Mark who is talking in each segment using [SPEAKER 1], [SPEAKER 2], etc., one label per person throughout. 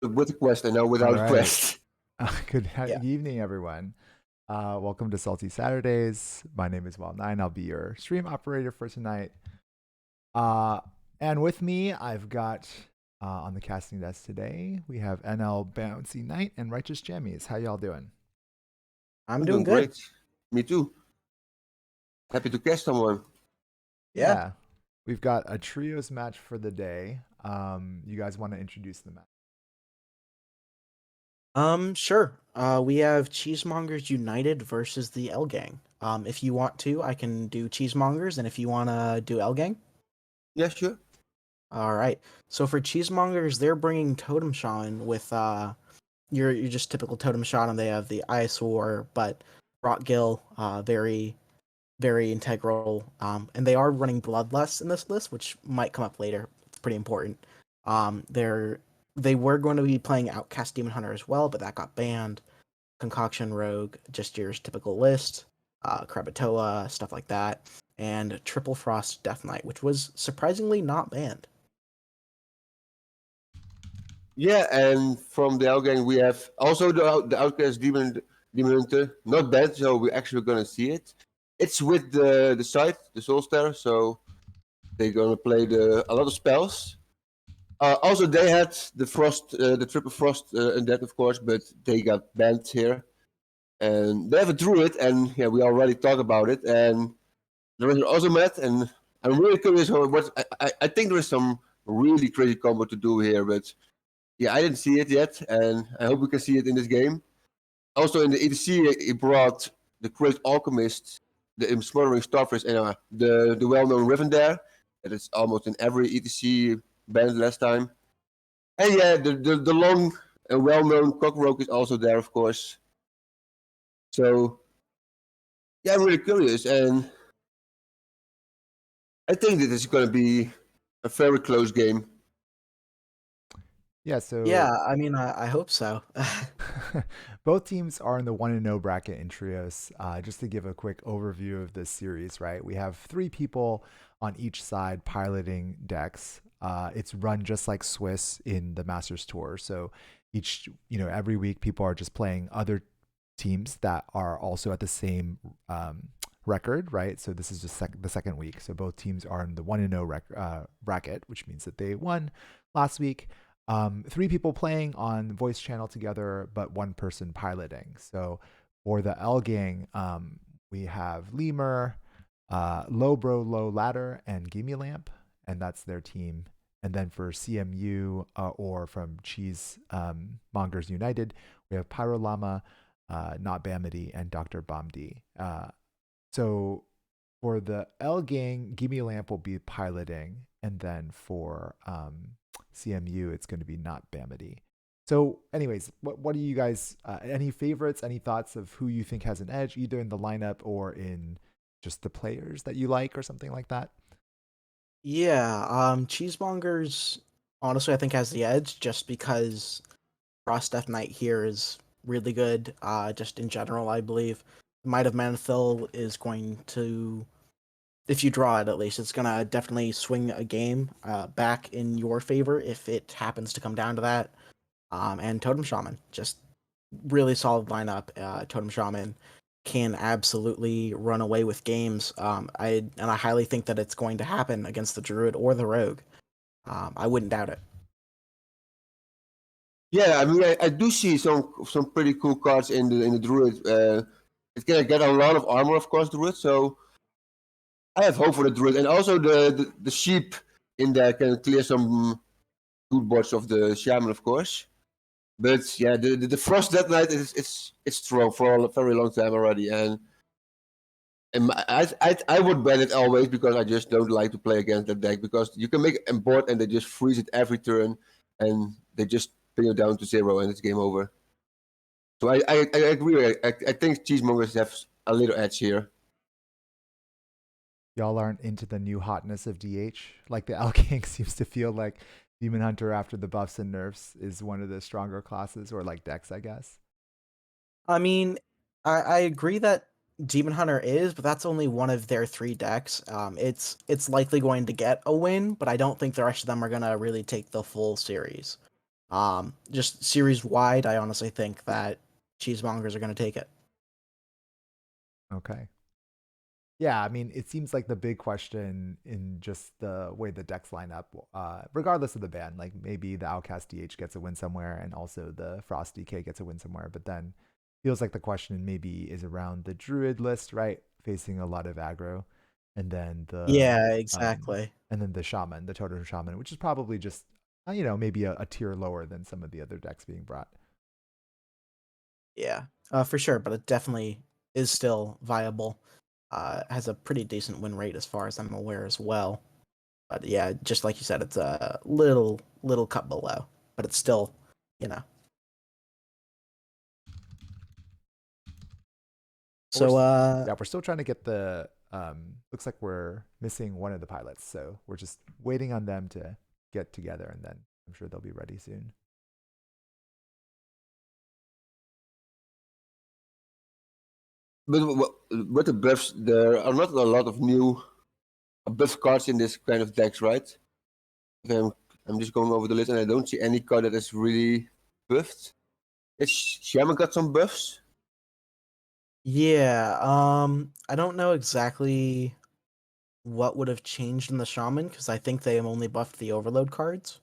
[SPEAKER 1] With a quest, I know
[SPEAKER 2] All
[SPEAKER 1] without a
[SPEAKER 2] right.
[SPEAKER 1] quest.
[SPEAKER 2] Good
[SPEAKER 3] Yeah.
[SPEAKER 2] evening, everyone. Welcome to Salty Saturdays. My name is Well9. I'll be your stream operator for tonight. And with me, I've got on the casting desk today, we have NL Bouncy Knight and Righteous Jammies. How y'all doing?
[SPEAKER 3] I'm doing good.
[SPEAKER 1] Great. Me too. Happy to cast someone.
[SPEAKER 3] Yeah.
[SPEAKER 2] We've got a trios match for the day. You guys want to introduce the match?
[SPEAKER 3] Sure. We have Cheesemongers United versus the L Gang. If you want to, I can do Cheesemongers, and if you want to do L Gang.
[SPEAKER 1] Yeah, sure.
[SPEAKER 3] All right. So for Cheesemongers, they're bringing Totem Shaman with your just typical Totem Shaman. They have the Ice War, but Rotgill, very very integral. And they are running Bloodlust in this list, which might come up later. It's pretty important. They were going to be playing Outcast Demon Hunter as well, but that got banned. Concoction Rogue, just your typical list, Krakatoa, stuff like that, and Triple Frost Death Knight, which was surprisingly not banned.
[SPEAKER 1] Yeah, and from the Outgang we have also the Outcast Demon Hunter, not bad, so we're actually gonna see it. It's with the site, the Soul Star, so they're gonna play a lot of spells. Also, they had the Frost, the Triple Frost Undead, of course, but they got banned here. And they have a Druid, and yeah, we already talked about it. And there is an Ozomet, and I'm really curious what I think there is some really crazy combo to do here, but yeah, I didn't see it yet, and I hope we can see it in this game. Also, in the EDC, it brought the Great Alchemist, the Smothering Starfish, and the well-known Riven there. That is almost in every EDC band last time. And yeah, the long and well-known Cockroach is also there, of course. So yeah, I'm really curious, and I think that this is going to be a very close game.
[SPEAKER 2] Yeah, so
[SPEAKER 3] Yeah, I mean, I hope so.
[SPEAKER 2] both teams are in the 1-0 bracket in trios. Just to give a quick overview of this series, right? We have 3 people on each side piloting decks. It's run just like Swiss in the Masters Tour. So every week people are just playing other teams that are also at the same record, right? So this is just the second week. So both teams are in the 1-0 bracket, which means that they won last week. 3 people playing on voice channel together, but 1 person piloting. So for the L Gang, we have Lemur, Low Bro Low Ladder, and Gimme Lamp, and that's their team. And then for CMU or from Cheese Mongers United, we have Pyro Llama, Not Bamity, and Dr. Bomdi. So for the L Gang, Gimme Lamp will be piloting, and then for CMU, it's going to be Not Bamity. So, anyways, what do you guys? Any favorites? Any thoughts of who you think has an edge, either in the lineup or in just the players that you like, or something like that?
[SPEAKER 3] Yeah, Cheesemongers honestly I think has the edge just because Frost Death Knight here is really good. Just in general, I believe Might of Manthil is going to, if you draw it at least, it's gonna definitely swing a game back in your favor if it happens to come down to that. And Totem Shaman, just really solid lineup. Totem Shaman can absolutely run away with games. I highly think that it's going to happen against the Druid or the Rogue. I wouldn't doubt it.
[SPEAKER 1] Yeah, I mean, I do see some pretty cool cards in the druid. It can get a lot of armor, of course, druid. So I have hope for the druid, and also the sheep in there can clear some good boards of the shaman, of course. But yeah, the frost death knight it's strong for a very long time already, and I would ban it always because I just don't like to play against that deck because you can make it on board and they just freeze it every turn and they just pin you down to 0 and it's game over. So I agree. I think cheesemongers have a little edge here.
[SPEAKER 2] Y'all aren't into the new hotness of DH. Like the Alking seems to feel like Demon Hunter after the buffs and nerfs is one of the stronger classes or like decks, I guess.
[SPEAKER 3] I mean, I agree that Demon Hunter is, but that's only one of their 3 decks. It's likely going to get a win, but I don't think the rest of them are gonna really take the full series. Just series wide, I honestly think that cheesemongers are gonna take it.
[SPEAKER 2] Okay. Yeah, I mean, it seems like the big question in just the way the decks line up, regardless of the ban, like maybe the Outcast DH gets a win somewhere and also the Frost DK gets a win somewhere, but then feels like the question maybe is around the Druid list, right? Facing a lot of aggro. And then
[SPEAKER 3] Yeah,
[SPEAKER 2] um,
[SPEAKER 3] exactly.
[SPEAKER 2] the Shaman, the Totem Shaman, which is probably just, maybe a tier lower than some of the other decks being brought.
[SPEAKER 3] Yeah, for sure, but it definitely is still viable. Has a pretty decent win rate as far as I'm aware as well. But yeah, just like you said, it's a little cut below, but it's still, you know.
[SPEAKER 2] But we're
[SPEAKER 3] So
[SPEAKER 2] yeah, we're still trying to get the looks like we're missing one of the pilots, so we're just waiting on them to get together, and then I'm sure they'll be ready soon.
[SPEAKER 1] But with the buffs, there are not a lot of new buff cards in this kind of decks, right? Okay, I'm just going over the list and I don't see any card that is really buffed. Is Shaman got some buffs?
[SPEAKER 3] yeah, I don't know exactly what would have changed in the shaman because I think they have only buffed the overload cards.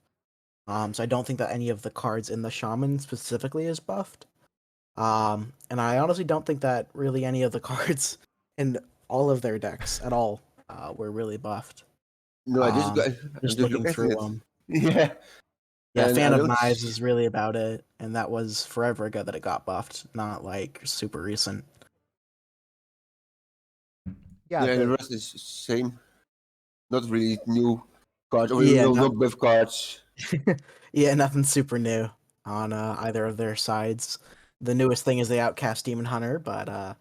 [SPEAKER 3] So I don't think that any of the cards in the shaman specifically is buffed. And I honestly don't think that really any of the cards in all of their decks at all were really buffed.
[SPEAKER 1] No, I'm
[SPEAKER 3] Just
[SPEAKER 1] just
[SPEAKER 3] looking
[SPEAKER 1] looking at
[SPEAKER 3] through
[SPEAKER 1] it.
[SPEAKER 3] them.
[SPEAKER 1] Yeah,
[SPEAKER 3] Yeah,
[SPEAKER 1] and
[SPEAKER 3] Fan
[SPEAKER 1] I
[SPEAKER 3] of
[SPEAKER 1] don't.
[SPEAKER 3] Knives is really about it, and that was forever ago that it got buffed, not like super recent.
[SPEAKER 2] Yeah,
[SPEAKER 1] Yeah, and the
[SPEAKER 2] the
[SPEAKER 1] rest is same. Not really new cards, or
[SPEAKER 3] Yeah,
[SPEAKER 1] not buff cards.
[SPEAKER 3] yeah, nothing super new on either of their sides. The newest thing is the Outcast Demon Hunter, but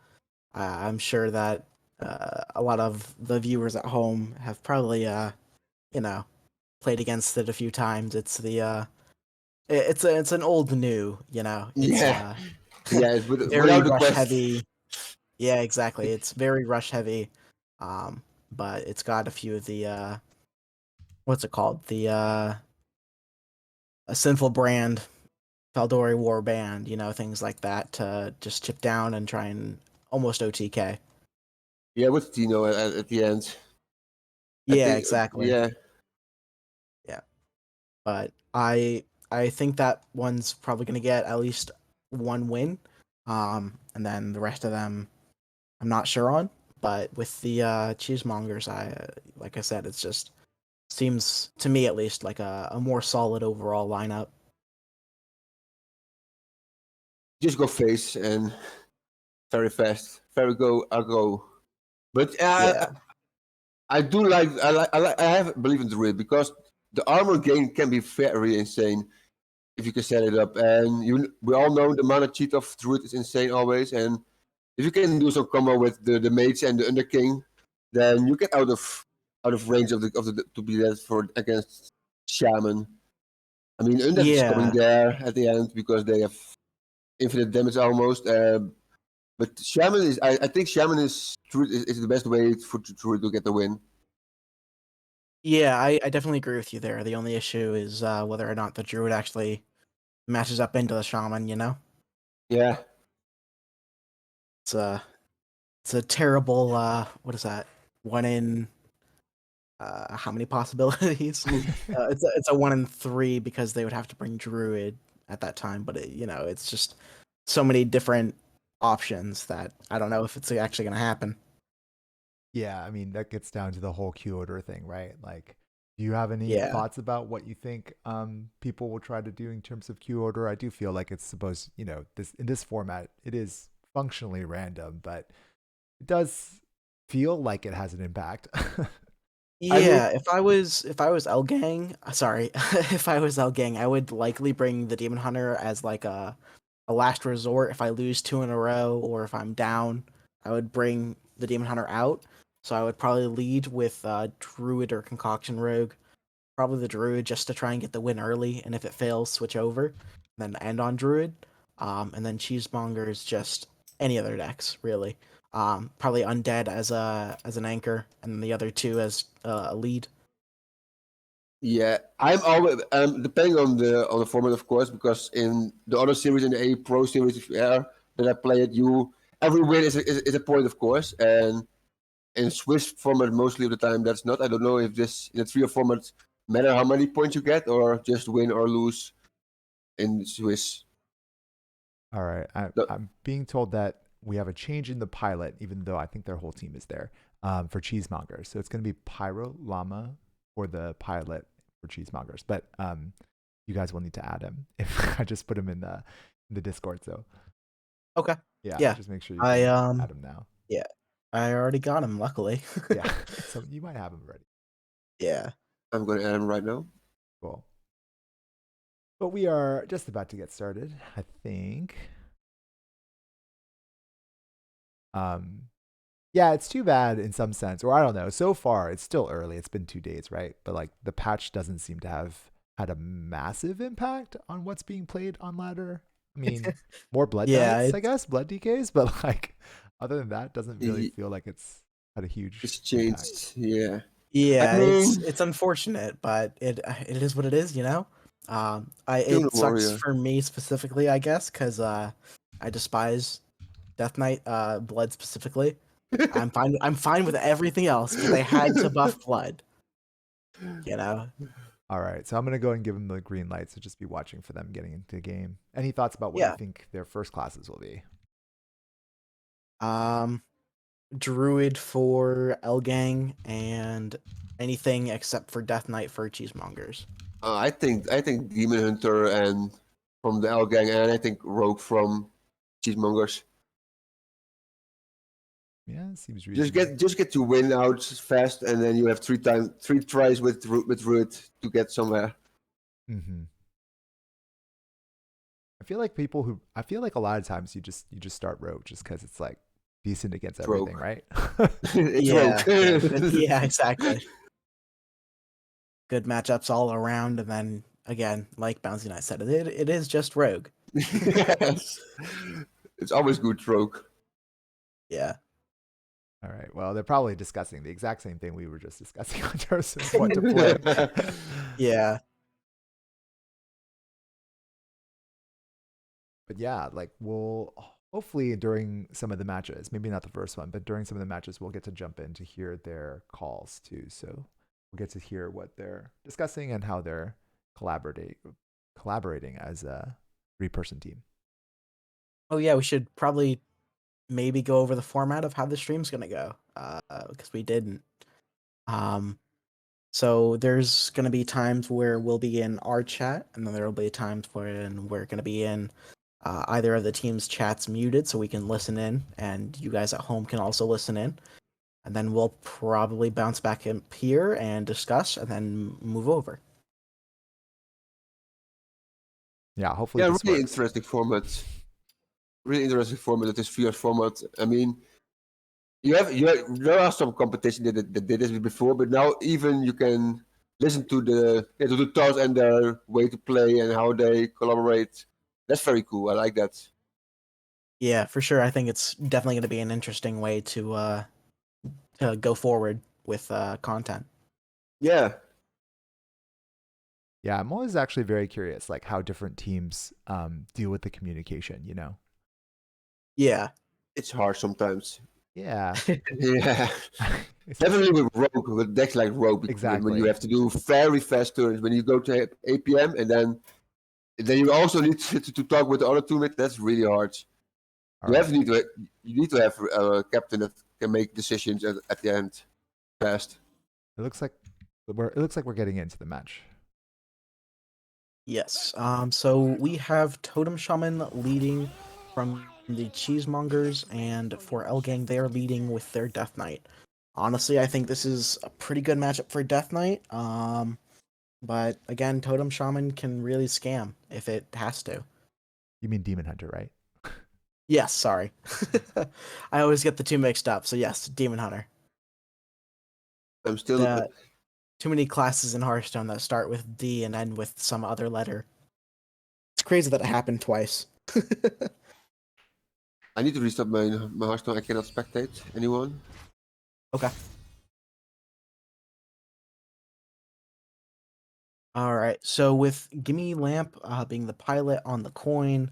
[SPEAKER 3] I'm sure that a lot of the viewers at home have probably you know played against it a few times. It's the it's an old new, you know. It's
[SPEAKER 1] Yeah, yeah, it's
[SPEAKER 3] very
[SPEAKER 1] without the
[SPEAKER 3] rush
[SPEAKER 1] quest.
[SPEAKER 3] heavy. Yeah, exactly. It's very rush heavy. But it's got a few of the what's it called? The a sinful brand, Faldori War Band, you know, things like that to just chip down and try and almost OTK.
[SPEAKER 1] Yeah, with Tino at the end. I
[SPEAKER 3] Yeah,
[SPEAKER 1] think,
[SPEAKER 3] exactly.
[SPEAKER 1] yeah,
[SPEAKER 3] Yeah. But I think that one's probably gonna get at least one win. And then the rest of them I'm not sure on. But with the cheesemongers, I like I said, it's just seems to me at least like a more solid overall lineup.
[SPEAKER 1] just go face and very fast, very go aggro. But
[SPEAKER 3] Yeah.
[SPEAKER 1] I do like I have believe in the rig because the armor gain can be very insane if you can set it up. And we all know the mana cheat of Druid is insane always. And if you can do some combo with the mages and the Underking, then you get out of range of the to be that for against Shaman. I mean, Undeath is coming
[SPEAKER 3] Yeah.
[SPEAKER 1] there at the end because they have infinite damage almost. But Shaman is, I think Shaman is the best way for Druid to get the win.
[SPEAKER 3] Yeah, I definitely agree with you there. The only issue is whether or not the druid actually matches up into the shaman, you know?
[SPEAKER 1] Yeah,
[SPEAKER 3] It's a it's a terrible what is that? One in how many possibilities? It's a one in three because they would have to bring druid at that time, but it's just so many different options that I don't know if it's actually going to happen.
[SPEAKER 2] Yeah, I mean that gets down to the whole queue order thing, right? Like, do you have any
[SPEAKER 3] Yeah.
[SPEAKER 2] thoughts about what you think people will try to do in terms of queue order? I do feel like it's supposed, this in this format, it is functionally random, but it does feel like it has an impact.
[SPEAKER 1] I mean,
[SPEAKER 3] Yeah, if I was L Gang, sorry, if I was L Gang, I would likely bring the Demon Hunter as like a last resort. If I lose two in a row or if I'm down, I would bring the Demon Hunter out. So I would probably lead with Druid or Concoction Rogue. Probably the Druid just to try and get the win early, and if it fails, switch over, then end on Druid. And then Cheesemonger is just any other decks really. Probably Undead as an anchor, and the other two as a lead.
[SPEAKER 1] yeah, I'm always depending on the format, of course, because in the other series, in the A Pro series, if you are that I play it, every win is a point, of course, and in Swiss format, mostly of the time that's not. I don't know if this in the trio format matter how many points you get, or just win or lose in Swiss.
[SPEAKER 2] All right.
[SPEAKER 1] No,
[SPEAKER 2] I'm being told that we have a change in the pilot, even though I think their whole team is there for Cheesemongers. So it's going to be Pyro Llama for the pilot for Cheesemongers. But you guys will need to add him if I just put him in the Discord. So
[SPEAKER 3] Okay.
[SPEAKER 2] yeah,
[SPEAKER 3] Yeah.
[SPEAKER 2] just make sure you
[SPEAKER 3] I
[SPEAKER 2] can add him now.
[SPEAKER 3] Yeah. I already got him, luckily.
[SPEAKER 2] Yeah, so you might have him already.
[SPEAKER 3] Yeah.
[SPEAKER 1] I'm going to add him right now.
[SPEAKER 2] Cool. But we are just about to get started, I think. Yeah, it's too bad in some sense, or I don't know. So far, it's still early. It's been 2 days, right? But like the patch doesn't seem to have had a massive impact on what's being played on ladder. I mean, more blood
[SPEAKER 3] Yeah,
[SPEAKER 2] diets, I guess, blood DKs, but like other than that, doesn't really
[SPEAKER 1] He-
[SPEAKER 2] feel like it's had a huge
[SPEAKER 1] It's
[SPEAKER 2] impact.
[SPEAKER 1] changed. Yeah. I
[SPEAKER 3] yeah,
[SPEAKER 1] mean,
[SPEAKER 3] it's unfortunate, but it is what it is,
[SPEAKER 1] Tuna
[SPEAKER 3] it sucks
[SPEAKER 1] Warrior.
[SPEAKER 3] for me specifically, I guess, because I despise Death Knight, blood specifically. I'm fine with everything else, but they had to buff blood, you know.
[SPEAKER 2] All right, so I'm gonna go and give them the green light. So just be watching for them getting into the game. Any thoughts about what you
[SPEAKER 3] Yeah.
[SPEAKER 2] think their first classes will be?
[SPEAKER 3] Druid for Elgang and anything except for Death Knight for Cheesemongers.
[SPEAKER 1] I think Demon Hunter and from the L Gang, and I think Rogue from Cheesemongers.
[SPEAKER 2] Yeah, it seems reasonable.
[SPEAKER 1] Just get to win out fast, and then you have three tries with Root to get somewhere.
[SPEAKER 2] Mm-hmm. I feel like a lot of times you just start rogue just because it's like decent against
[SPEAKER 1] It's
[SPEAKER 2] everything,
[SPEAKER 1] Rogue.
[SPEAKER 2] right?
[SPEAKER 1] It's
[SPEAKER 3] Yeah, yeah,
[SPEAKER 1] Rogue.
[SPEAKER 3] yeah, exactly. Good matchups all around, and then again, like Bouncy Knight said, it is just Rogue.
[SPEAKER 1] Yes. It's always good, Rogue.
[SPEAKER 3] Yeah.
[SPEAKER 2] All right. Well, they're probably discussing the exact same thing we were just discussing in terms of what to play.
[SPEAKER 3] Yeah.
[SPEAKER 2] But yeah, like we'll hopefully during some of the matches, maybe not the first one, but during some of the matches, we'll get to jump in to hear their calls too. So we'll get to hear what they're discussing and how they're collaborating as a 3-person team.
[SPEAKER 3] Oh yeah, we should probably maybe go over the format of how the stream's gonna go, because we didn't. So there's gonna be times where we'll be in our chat, and then there will be times when we're gonna be in either of the team's chats muted, so we can listen in, and you guys at home can also listen in. And then we'll probably bounce back in here and discuss, and then move over.
[SPEAKER 2] Yeah, hopefully
[SPEAKER 1] Yeah,
[SPEAKER 2] this
[SPEAKER 1] really
[SPEAKER 2] works.
[SPEAKER 1] interesting format. Really interesting format. That is VR format. I mean, there are some competition that did this before, but now even you can listen to the talks and their way to play and how they collaborate. That's very cool. I like that.
[SPEAKER 3] Yeah, for sure. I think it's definitely going to be an interesting way to go forward with content.
[SPEAKER 1] Yeah,
[SPEAKER 2] Yeah, I'm always actually very curious, like how different teams deal with the communication.
[SPEAKER 3] Yeah.
[SPEAKER 1] it's hard sometimes.
[SPEAKER 2] Yeah.
[SPEAKER 1] Yeah,
[SPEAKER 2] Especially
[SPEAKER 1] definitely with Rogue, with decks like Rogue, when you
[SPEAKER 2] exactly.
[SPEAKER 1] have to do very fast turns when you go to APM and then Then you also need to talk with the other teammate. That's really hard.
[SPEAKER 2] All right.
[SPEAKER 1] You need to have a captain that can make decisions at the end fast.
[SPEAKER 2] It looks like we're getting into the match.
[SPEAKER 3] Yes. So we have Totem Shaman leading from the Cheesemongers, and for L Gang, they're leading with their Death Knight. Honestly, I think this is a pretty good matchup for Death Knight. But again, Totem Shaman can really scam if it has to.
[SPEAKER 2] You mean Demon Hunter, right?
[SPEAKER 3] Yes, sorry. I always get the two mixed up. So yes, Demon Hunter.
[SPEAKER 1] I'm still.
[SPEAKER 3] Too many classes in Hearthstone that start with D and end with some other letter. It's crazy that it happened twice.
[SPEAKER 1] I need to restart my Hearthstone. I cannot spectate anyone.
[SPEAKER 3] Okay. All right. So with Gimme Lamp being the pilot on the coin,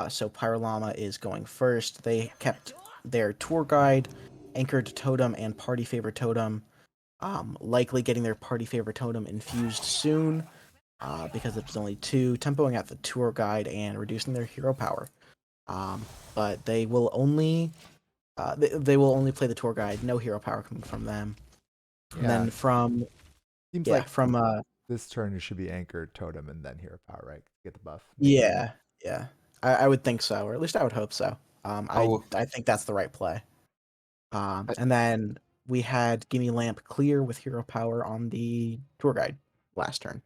[SPEAKER 3] so Pyrolama is going first. They kept their tour guide, anchored totem, and party favorite totem. Likely getting their party favorite totem infused soon, because it's only 2, tempoing out the tour guide and reducing their hero power. But they will only they will only play the tour guide, no hero power coming from them. And then from
[SPEAKER 2] Seems like
[SPEAKER 3] from
[SPEAKER 2] this turn it should be anchored totem and then hero power, right? Get the buff.
[SPEAKER 3] yeah. I would think so, or at least I would hope so.
[SPEAKER 1] Oh.
[SPEAKER 3] I think that's the right play. And then we had Gimme Lamp clear with hero power on the tour guide last turn.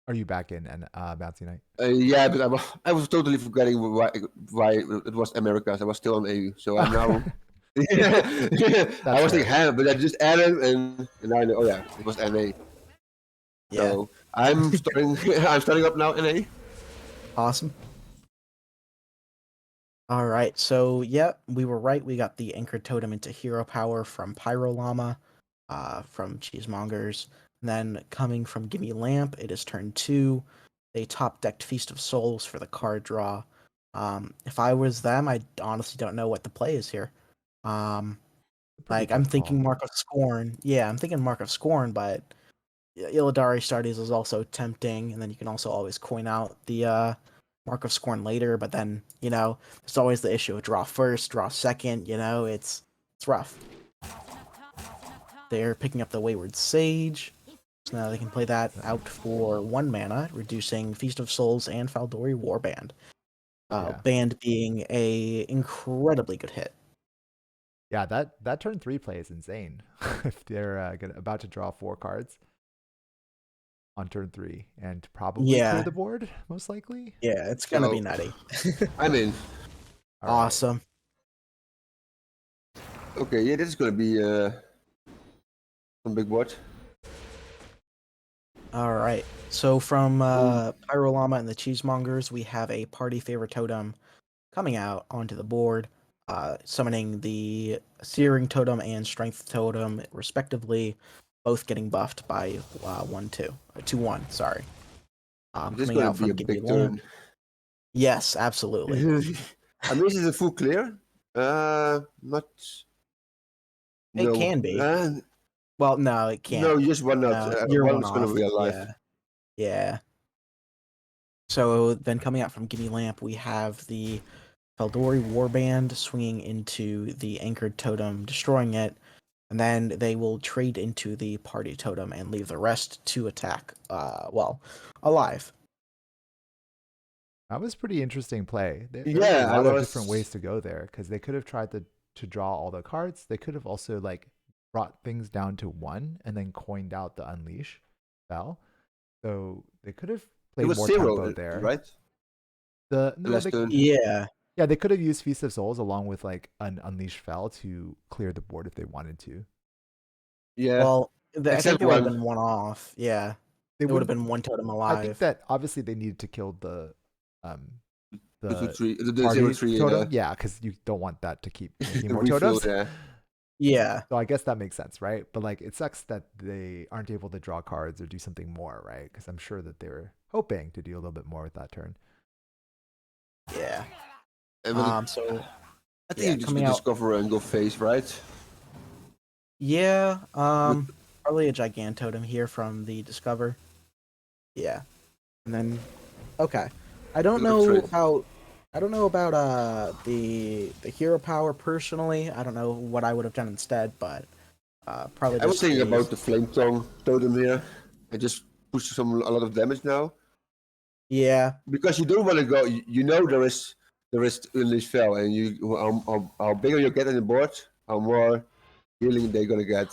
[SPEAKER 2] Are you back in and Bouncy Knight?
[SPEAKER 1] Yeah, but I was totally forgetting why it was Americas. I was still on AU, so I'm now. I was thinking ham, but I just added and now I know. Oh yeah, it was NA.
[SPEAKER 3] Yeah.
[SPEAKER 1] So I'm starting. I'm starting up now NA.
[SPEAKER 3] Awesome. All right, so yeah, we were right. We got the anchored totem into hero power from Pyrolama, from Cheesemongers. And then coming from Gimme Lamp, it is turn 2. They top decked Feast of Souls for the card draw. If I was them, I honestly don't know what the play is here. Like I'm thinking Mark of Scorn. Yeah, I'm thinking Mark of Scorn, but Illidari Stardies is also tempting, and then you can also always coin out the Mark of Scorn later, but then, there's always the issue of draw first, draw second, it's rough. They're picking up the Wayward Sage, so now they can play that out for 1 mana, reducing Feast of Souls and Faldori Warband. Band being a incredibly good hit.
[SPEAKER 2] Yeah, that turn 3 play is insane. If they're about to draw 4 cards on turn 3 and probably clear the board, most likely.
[SPEAKER 3] Yeah, it's gonna be nutty.
[SPEAKER 1] I'm in.
[SPEAKER 3] Awesome.
[SPEAKER 1] Okay, yeah, this is gonna be some big board.
[SPEAKER 3] All right. So from Pyrolama and the Cheesemongers, we have a party favorite totem coming out onto the board, summoning the Searing Totem and Strength Totem, respectively, both getting buffed by 2/1. Sorry.
[SPEAKER 1] This is
[SPEAKER 3] Coming
[SPEAKER 1] gonna
[SPEAKER 3] out
[SPEAKER 1] be
[SPEAKER 3] from
[SPEAKER 1] a
[SPEAKER 3] Gimme
[SPEAKER 1] big
[SPEAKER 3] Lamp.
[SPEAKER 1] turn.
[SPEAKER 3] Yes, absolutely.
[SPEAKER 1] I mean, this is a full clear. Not.
[SPEAKER 3] It can be. Well, no, it can't.
[SPEAKER 1] No, just one not.
[SPEAKER 3] You're
[SPEAKER 1] one
[SPEAKER 3] one
[SPEAKER 1] is gonna
[SPEAKER 3] off.
[SPEAKER 1] be alive.
[SPEAKER 3] Yeah. So then coming out from Gimme Lamp, we have the Faldori Warband swinging into the anchored totem, destroying it, and then they will trade into the party totem and leave the rest to attack, alive.
[SPEAKER 2] That was pretty interesting play. There
[SPEAKER 1] Yeah,
[SPEAKER 2] are a lot of different ways to go there, because they could have tried to draw all the cards. They could have also brought things down to 1 and then coined out the Unleash spell. So they could have played more
[SPEAKER 1] 0,
[SPEAKER 2] tempo there,
[SPEAKER 1] right?
[SPEAKER 3] Yeah,
[SPEAKER 2] they could have used Feast of Souls along with an Unleash Fel to clear the board if they wanted to.
[SPEAKER 1] Yeah.
[SPEAKER 3] Well, I think they would have been one off. Yeah,
[SPEAKER 2] they
[SPEAKER 3] would have been one totem alive.
[SPEAKER 2] I think that obviously they needed to kill the
[SPEAKER 1] the
[SPEAKER 2] 0/3 totem. Yeah, because you don't want that to keep making more totems.
[SPEAKER 3] Yeah.
[SPEAKER 2] So I guess that makes sense, right? But it sucks that they aren't able to draw cards or do something more, right? Because I'm sure that they were hoping to do a little bit more with that turn.
[SPEAKER 3] Yeah. So
[SPEAKER 1] I think you just discover and go face, right?
[SPEAKER 3] Yeah. probably a Gigantotem here from the Discover. Yeah, and then okay. I don't
[SPEAKER 1] Good
[SPEAKER 3] know
[SPEAKER 1] trade.
[SPEAKER 3] about the hero power personally. I don't know what I would have done instead, but probably
[SPEAKER 1] I was
[SPEAKER 3] just
[SPEAKER 1] thinking
[SPEAKER 3] the
[SPEAKER 1] about the flame tongue totem here. I just push a lot of damage now
[SPEAKER 3] yeah
[SPEAKER 1] because you don't want to go. You know there is unleash fell, and you how bigger you get on the board, how more healing they're gonna get.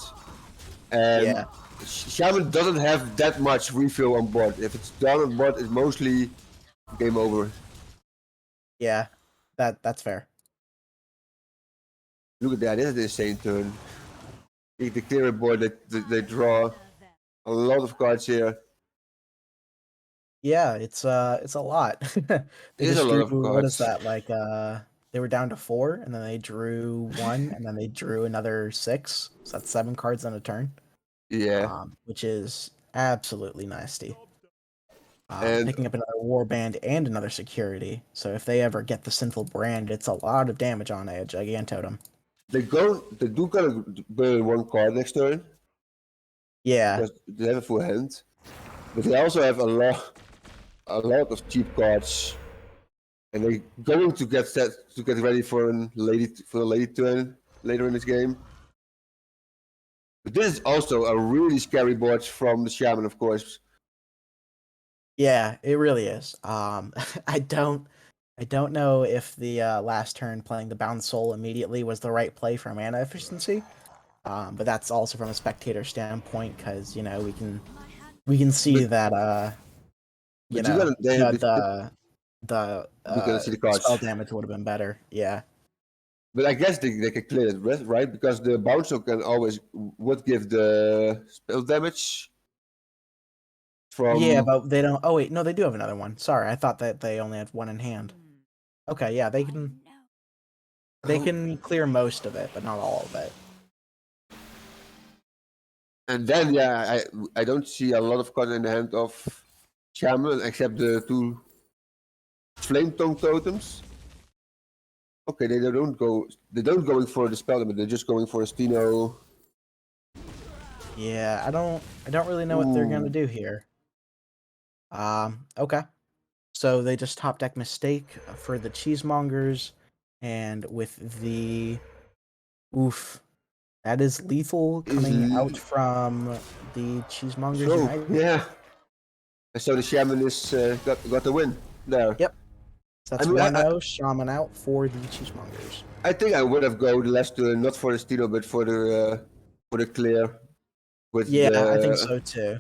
[SPEAKER 1] And
[SPEAKER 3] yeah
[SPEAKER 1] Shaman doesn't have that much refill on board. If it's done on board, it's mostly game over.
[SPEAKER 3] yeah that's fair.
[SPEAKER 1] Look at that, this is an insane turn. The clearing board, they draw a lot of cards here.
[SPEAKER 3] Yeah, it's a lot. They
[SPEAKER 1] It is a
[SPEAKER 3] just
[SPEAKER 1] lot
[SPEAKER 3] drew
[SPEAKER 1] of
[SPEAKER 3] what is
[SPEAKER 1] cards.
[SPEAKER 3] that like they were down to 4 and then they drew 1 and then they drew another 6. So that's 7 cards on a turn.
[SPEAKER 1] Yeah.
[SPEAKER 3] Which is absolutely nasty.
[SPEAKER 1] And
[SPEAKER 3] Picking up another warband and another security. So if they ever get the sinful brand, it's a lot of damage on a Gigantotem.
[SPEAKER 1] they do kind of burn one card next turn
[SPEAKER 3] Yeah.
[SPEAKER 1] because they have a full hand. But they also have a lot of cheap cards. And they're going to get set to get ready for a lady turn later in this game. But this is also a really scary board from the Shaman, of course.
[SPEAKER 3] Yeah, it really is. I don't know if the last turn playing the Bound Soul immediately was the right play for mana efficiency. But that's also from a spectator standpoint because we can see that
[SPEAKER 1] But you gotta
[SPEAKER 3] the
[SPEAKER 1] we're gonna see the
[SPEAKER 3] spell
[SPEAKER 1] cards.
[SPEAKER 3] damage would have been better. Yeah.
[SPEAKER 1] But I guess they can clear it, right? Because the bouncer can always would give the spell damage
[SPEAKER 3] Yeah,
[SPEAKER 1] from.
[SPEAKER 3] but they don't. Oh wait, no, they do have another one. Sorry, I thought that they only had one in hand. Okay, yeah, they can clear most of it, but not all of it.
[SPEAKER 1] And then yeah, I don't see a lot of cards in the hand of Shaman except the two flame tongue totems. Okay, they don't going for the spell damage, they're just going for a Stino.
[SPEAKER 3] Yeah, I don't really know what they're gonna
[SPEAKER 1] Ooh.
[SPEAKER 3] do here. Okay. So they just top deck Mistake for the Cheesemongers, and with the oof, that is lethal coming out
[SPEAKER 1] Is
[SPEAKER 3] from the Cheesemongers
[SPEAKER 1] so
[SPEAKER 3] United.
[SPEAKER 1] yeah. So the Shaman is got the win there.
[SPEAKER 3] Yep. So
[SPEAKER 1] I
[SPEAKER 3] that's
[SPEAKER 1] mean,
[SPEAKER 3] 1-0 Shaman out for the Cheesemongers.
[SPEAKER 1] I think I would have gone less to not for the Stino but for the clear with
[SPEAKER 3] Yeah, I think
[SPEAKER 1] the
[SPEAKER 3] so too.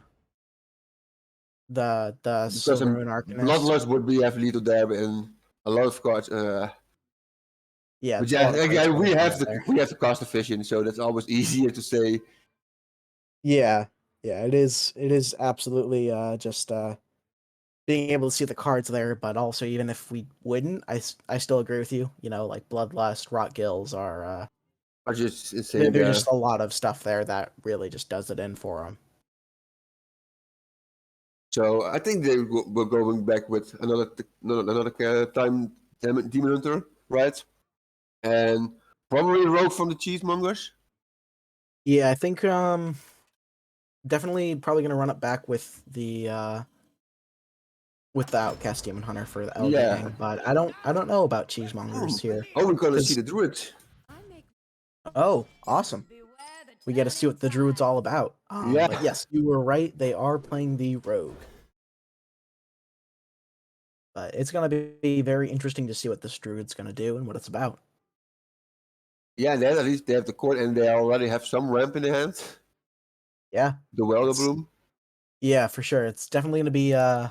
[SPEAKER 3] The
[SPEAKER 1] because
[SPEAKER 3] Silver Moon Arcanist.
[SPEAKER 1] Bloodlust would be have lethal there and a lot of cards.
[SPEAKER 3] Yeah,
[SPEAKER 1] But
[SPEAKER 3] it's a
[SPEAKER 1] yeah,
[SPEAKER 3] lot of cards
[SPEAKER 1] again
[SPEAKER 3] going on there.
[SPEAKER 1] we have the cost efficient, so that's always easier to say.
[SPEAKER 3] Yeah, yeah, it is. It is absolutely just being able to see the cards there, but also even if we wouldn't, I still agree with you. You know, like Bloodlust, Rot Gills are
[SPEAKER 1] Are just
[SPEAKER 3] they're,
[SPEAKER 1] insane
[SPEAKER 3] they're
[SPEAKER 1] there.
[SPEAKER 3] just a lot of stuff there that really just does it in for them.
[SPEAKER 1] So I think we're going back with another time Demon Hunter, right? And probably Rogue from the Cheesemongers.
[SPEAKER 3] Yeah, I think definitely probably gonna run it back with the Outcast Demon Hunter for the L
[SPEAKER 1] Yeah.
[SPEAKER 3] gang, but I don't know about Cheesemongers here
[SPEAKER 1] Oh, we're gonna see
[SPEAKER 3] because
[SPEAKER 1] the Druid.
[SPEAKER 3] oh, awesome. We get to see what the Druid's all about.
[SPEAKER 1] Yeah.
[SPEAKER 3] But yes, you were right. They are playing the Rogue. But it's going to be very interesting to see what this Druid's going to do and what it's about.
[SPEAKER 1] Yeah, and then at least they have the court and they already have some ramp in the hand.
[SPEAKER 3] Yeah.
[SPEAKER 1] The Welder
[SPEAKER 3] It's
[SPEAKER 1] Bloom.
[SPEAKER 3] yeah, for sure. It's definitely going to be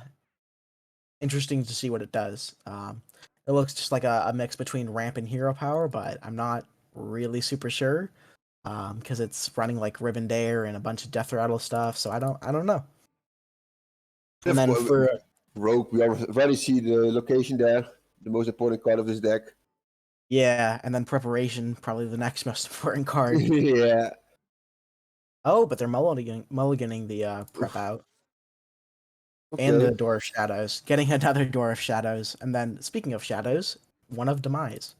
[SPEAKER 3] interesting to see what it does. It looks just like a mix between ramp and hero power, but I'm not really super sure because it's running like Riven Dare and a bunch of Death Rattle stuff. So I don't know. And
[SPEAKER 1] Of
[SPEAKER 3] then
[SPEAKER 1] course,
[SPEAKER 3] for
[SPEAKER 1] Rogue, we already see the location there. The most important card of this deck.
[SPEAKER 3] yeah, and then preparation, probably the next most important card.
[SPEAKER 1] Yeah.
[SPEAKER 3] Oh, but they're mulliganing the prep out and
[SPEAKER 1] Okay.
[SPEAKER 3] the Door of Shadows, getting another Door of Shadows, and then speaking of shadows, one of Demise.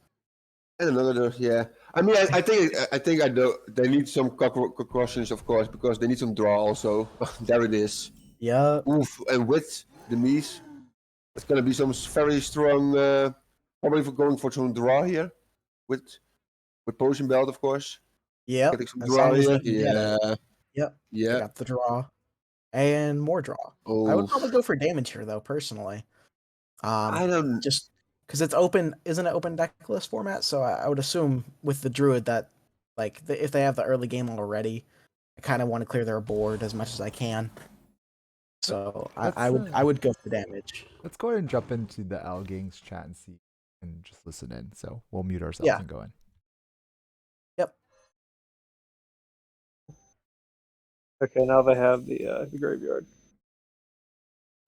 [SPEAKER 1] And another, yeah. I mean, I think I know they need some concussions, of course, because they need some draw also. There it is.
[SPEAKER 3] Yep.
[SPEAKER 1] Oof, and with the Mies, it's gonna be some very strong. Probably for going for some draw here, with potion belt, of course.
[SPEAKER 3] Yep.
[SPEAKER 1] Getting some
[SPEAKER 3] As
[SPEAKER 1] draw
[SPEAKER 3] long as
[SPEAKER 1] here.
[SPEAKER 3] they can get it.
[SPEAKER 1] Yeah,
[SPEAKER 3] Yep. They
[SPEAKER 1] yeah.
[SPEAKER 3] got the draw and more draw. I would
[SPEAKER 1] Oh,
[SPEAKER 3] probably go for damage here though, personally.
[SPEAKER 1] I don't.
[SPEAKER 3] Just because it's open, isn't it open deck list format? So I would assume with the druid that, like, if they have the early game already, I kind of want to clear their board as much as I can. So I would go for damage.
[SPEAKER 2] Let's go ahead and jump into the L Gangs chat and see and just listen in. So we'll mute ourselves
[SPEAKER 3] Yeah.
[SPEAKER 2] and go in.
[SPEAKER 3] Yep.
[SPEAKER 4] Okay, now they have the graveyard.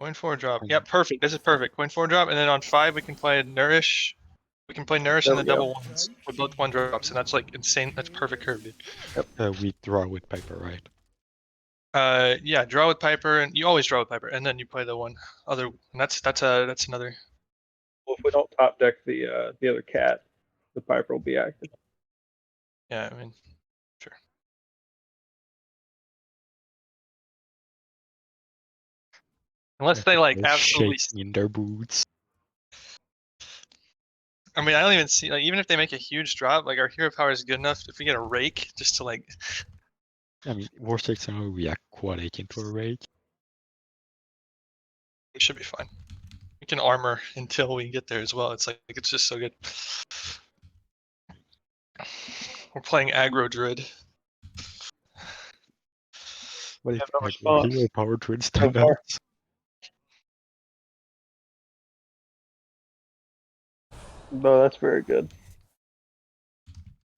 [SPEAKER 5] Coin 4 drop. Yep, perfect. This is perfect. Coin 4 drop, and then on 5 we can play Nourish. We can play Nourish
[SPEAKER 4] There
[SPEAKER 5] and the
[SPEAKER 4] we go.
[SPEAKER 5] double ones with both 1 drops, and that's like insane. That's perfect curve, dude.
[SPEAKER 6] We draw with Piper, right?
[SPEAKER 5] Yeah, draw with Piper, and you always draw with Piper, and then you play the one other. And that's another.
[SPEAKER 4] Well, if we don't top deck the other cat, the Piper will be active.
[SPEAKER 5] Yeah, I mean, sure. Unless they like absolutely.
[SPEAKER 6] Shaking in their boots.
[SPEAKER 5] I mean, I don't even see like even if they make a huge drop, like our hero power is good enough. If we get a rake, just to like.
[SPEAKER 6] I mean, worst case scenario, we aquatic into a rake.
[SPEAKER 5] We should be fine. We can armor until we get there as well. It's like it's just so good. We're playing aggro druid.
[SPEAKER 6] What if
[SPEAKER 4] have no
[SPEAKER 6] aggro
[SPEAKER 4] response
[SPEAKER 6] hero power druid
[SPEAKER 4] so
[SPEAKER 6] stand
[SPEAKER 4] far.
[SPEAKER 6] out?
[SPEAKER 4] No, that's very good.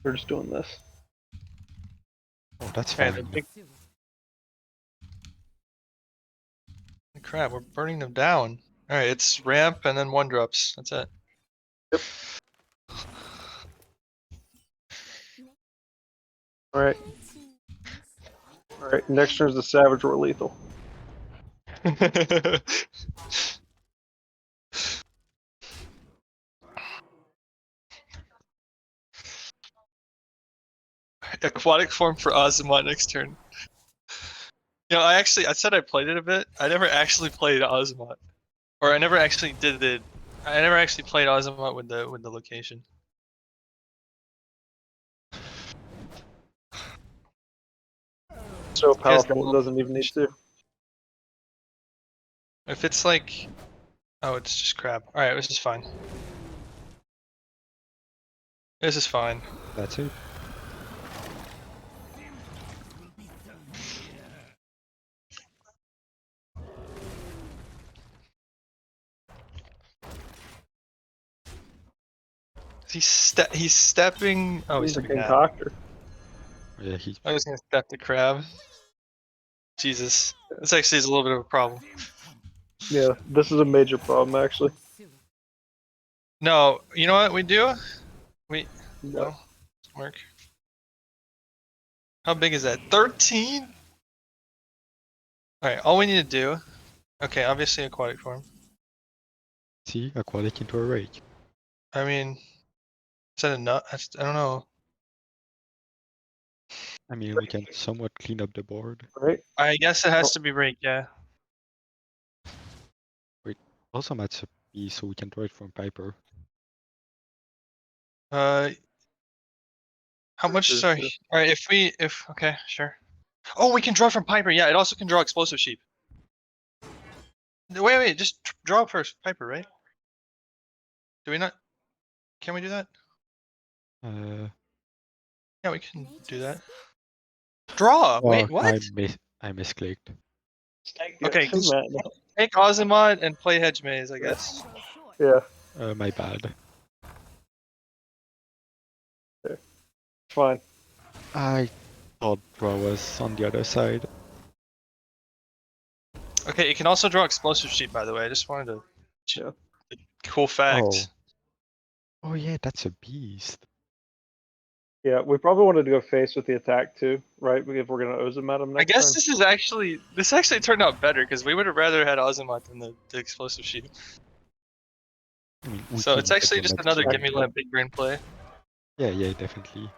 [SPEAKER 4] We're just doing this.
[SPEAKER 6] Oh, that's
[SPEAKER 5] Okay,
[SPEAKER 6] fine.
[SPEAKER 5] Crap, we're burning them down. Alright, it's ramp and then 1 drops. That's it.
[SPEAKER 4] Alright. Alright, next turn is the Savage or Lethal.
[SPEAKER 5] Aquatic form for Ozma next turn. You know, I said I played it a bit. I never actually played Ozma. Or I never actually played Ozma with the location.
[SPEAKER 4] So
[SPEAKER 5] guys
[SPEAKER 4] powerful,
[SPEAKER 5] don't-
[SPEAKER 4] it doesn't even need to.
[SPEAKER 5] If it's like, oh, it's just crap. Alright, this is fine. This is fine.
[SPEAKER 6] That's it.
[SPEAKER 5] He's stepping. Oh, he's
[SPEAKER 4] He's a
[SPEAKER 5] stepping that.
[SPEAKER 4] concoctor.
[SPEAKER 6] Yeah, he.
[SPEAKER 5] I was gonna step the crab. Jesus, this actually is a little bit of a problem.
[SPEAKER 4] Yeah, this is a major problem actually.
[SPEAKER 5] No, you know what we do? We
[SPEAKER 4] Yeah.
[SPEAKER 5] no, doesn't work. How big is that? 13? Alright, all we need to do. Okay, obviously aquatic form.
[SPEAKER 6] See, aquatic into a rake.
[SPEAKER 5] I mean, is that enough? I don't know.
[SPEAKER 6] I mean, we can somewhat clean up the board.
[SPEAKER 4] Right?
[SPEAKER 5] I guess it has to be rake, yeah.
[SPEAKER 6] Also, match a piece, so we can draw it from Piper.
[SPEAKER 5] How much?
[SPEAKER 4] Sure,
[SPEAKER 5] Sorry.
[SPEAKER 4] sure.
[SPEAKER 5] Alright, if okay, sure. Oh, we can draw from Piper. Yeah, it also can draw explosive sheep. Wait, just draw first, Piper, right? Do we not? Can we do that? Yeah, we can do that. Draw. Wait,
[SPEAKER 6] oh,
[SPEAKER 5] what?
[SPEAKER 6] I misclicked.
[SPEAKER 5] Okay,
[SPEAKER 4] Come
[SPEAKER 5] just
[SPEAKER 4] on.
[SPEAKER 5] take Ozimod and play Hedge Maze, I guess.
[SPEAKER 4] Yeah,
[SPEAKER 6] My bad.
[SPEAKER 4] fine.
[SPEAKER 6] I thought draw was on the other side.
[SPEAKER 5] Okay, you can also draw explosive sheep, by the way. I just wanted to.
[SPEAKER 4] Yeah.
[SPEAKER 5] Cool fact.
[SPEAKER 6] Oh yeah, that's a beast.
[SPEAKER 4] Yeah, we probably wanted to go face with the attack too, right? If we're gonna Ozim at him
[SPEAKER 5] I
[SPEAKER 4] next
[SPEAKER 5] guess
[SPEAKER 4] turn.
[SPEAKER 5] this actually turned out better because we would have rather had Ozimot than the explosive sheep.
[SPEAKER 6] I mean,
[SPEAKER 5] So it's actually just another
[SPEAKER 6] give
[SPEAKER 5] give me lamp big brain play.
[SPEAKER 6] Yeah, definitely.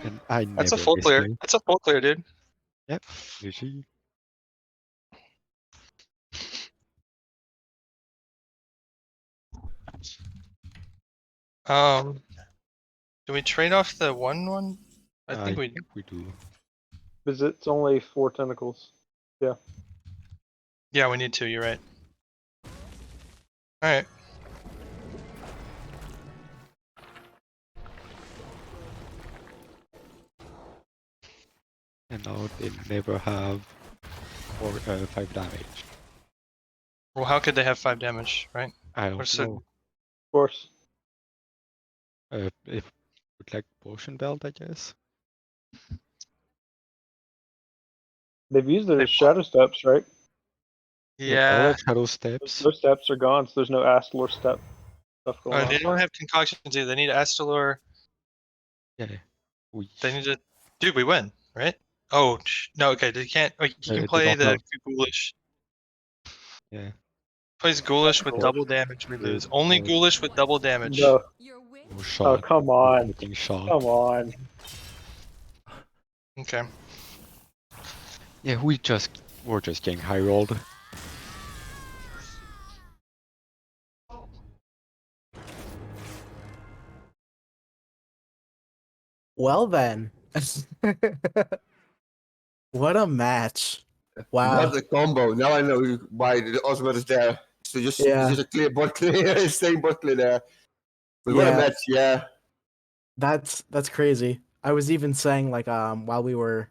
[SPEAKER 6] And I
[SPEAKER 5] That's a
[SPEAKER 6] never
[SPEAKER 5] full
[SPEAKER 6] miss
[SPEAKER 5] clear.
[SPEAKER 6] game.
[SPEAKER 5] That's a full clear, dude.
[SPEAKER 6] Yep, GG.
[SPEAKER 5] Do we trade off the 1/1? I
[SPEAKER 6] I
[SPEAKER 5] think we.
[SPEAKER 6] think we do.
[SPEAKER 4] Because it's only 4 tentacles.
[SPEAKER 5] Yeah, we need to. You're right. All right.
[SPEAKER 6] And now they never have 5 damage.
[SPEAKER 5] Well, how could they have 5 damage, right?
[SPEAKER 6] I
[SPEAKER 5] Or
[SPEAKER 6] don't
[SPEAKER 5] so-
[SPEAKER 6] know.
[SPEAKER 4] Of course.
[SPEAKER 6] If with like potion belt, I guess.
[SPEAKER 4] They've used
[SPEAKER 5] They
[SPEAKER 4] their shadow steps, right?
[SPEAKER 6] All
[SPEAKER 5] Yeah.
[SPEAKER 6] of Shadow Steps.
[SPEAKER 4] Those steps are gone, so there's no Astalor step stuff going on.
[SPEAKER 5] They don't have concoctions either. They need Astalor.
[SPEAKER 6] Yeah. We
[SPEAKER 5] They need to. Dude, we win, right? Oh no. Okay, they can't. Like, you can
[SPEAKER 6] they
[SPEAKER 5] play
[SPEAKER 6] don't
[SPEAKER 5] the
[SPEAKER 6] have
[SPEAKER 5] Ghoulish.
[SPEAKER 6] yeah.
[SPEAKER 5] Plays Ghoulish with
[SPEAKER 4] Cool.
[SPEAKER 5] double damage. We
[SPEAKER 6] Yeah,
[SPEAKER 5] lose. Only
[SPEAKER 6] no.
[SPEAKER 5] Ghoulish with double damage.
[SPEAKER 4] No.
[SPEAKER 6] No
[SPEAKER 4] Oh,
[SPEAKER 6] shot.
[SPEAKER 4] come on.
[SPEAKER 6] Fucking shot.
[SPEAKER 4] Come on.
[SPEAKER 5] Okay.
[SPEAKER 6] Yeah, we're just getting high rolled.
[SPEAKER 3] Well then. What a match. Wow.
[SPEAKER 1] What a combo. Now I know why the ultimate is there. So just
[SPEAKER 3] Yeah.
[SPEAKER 1] it's just a clear bot clear, staying bot clear there. But what a
[SPEAKER 3] Yeah.
[SPEAKER 1] match, yeah.
[SPEAKER 3] That's crazy. I was even saying like while we were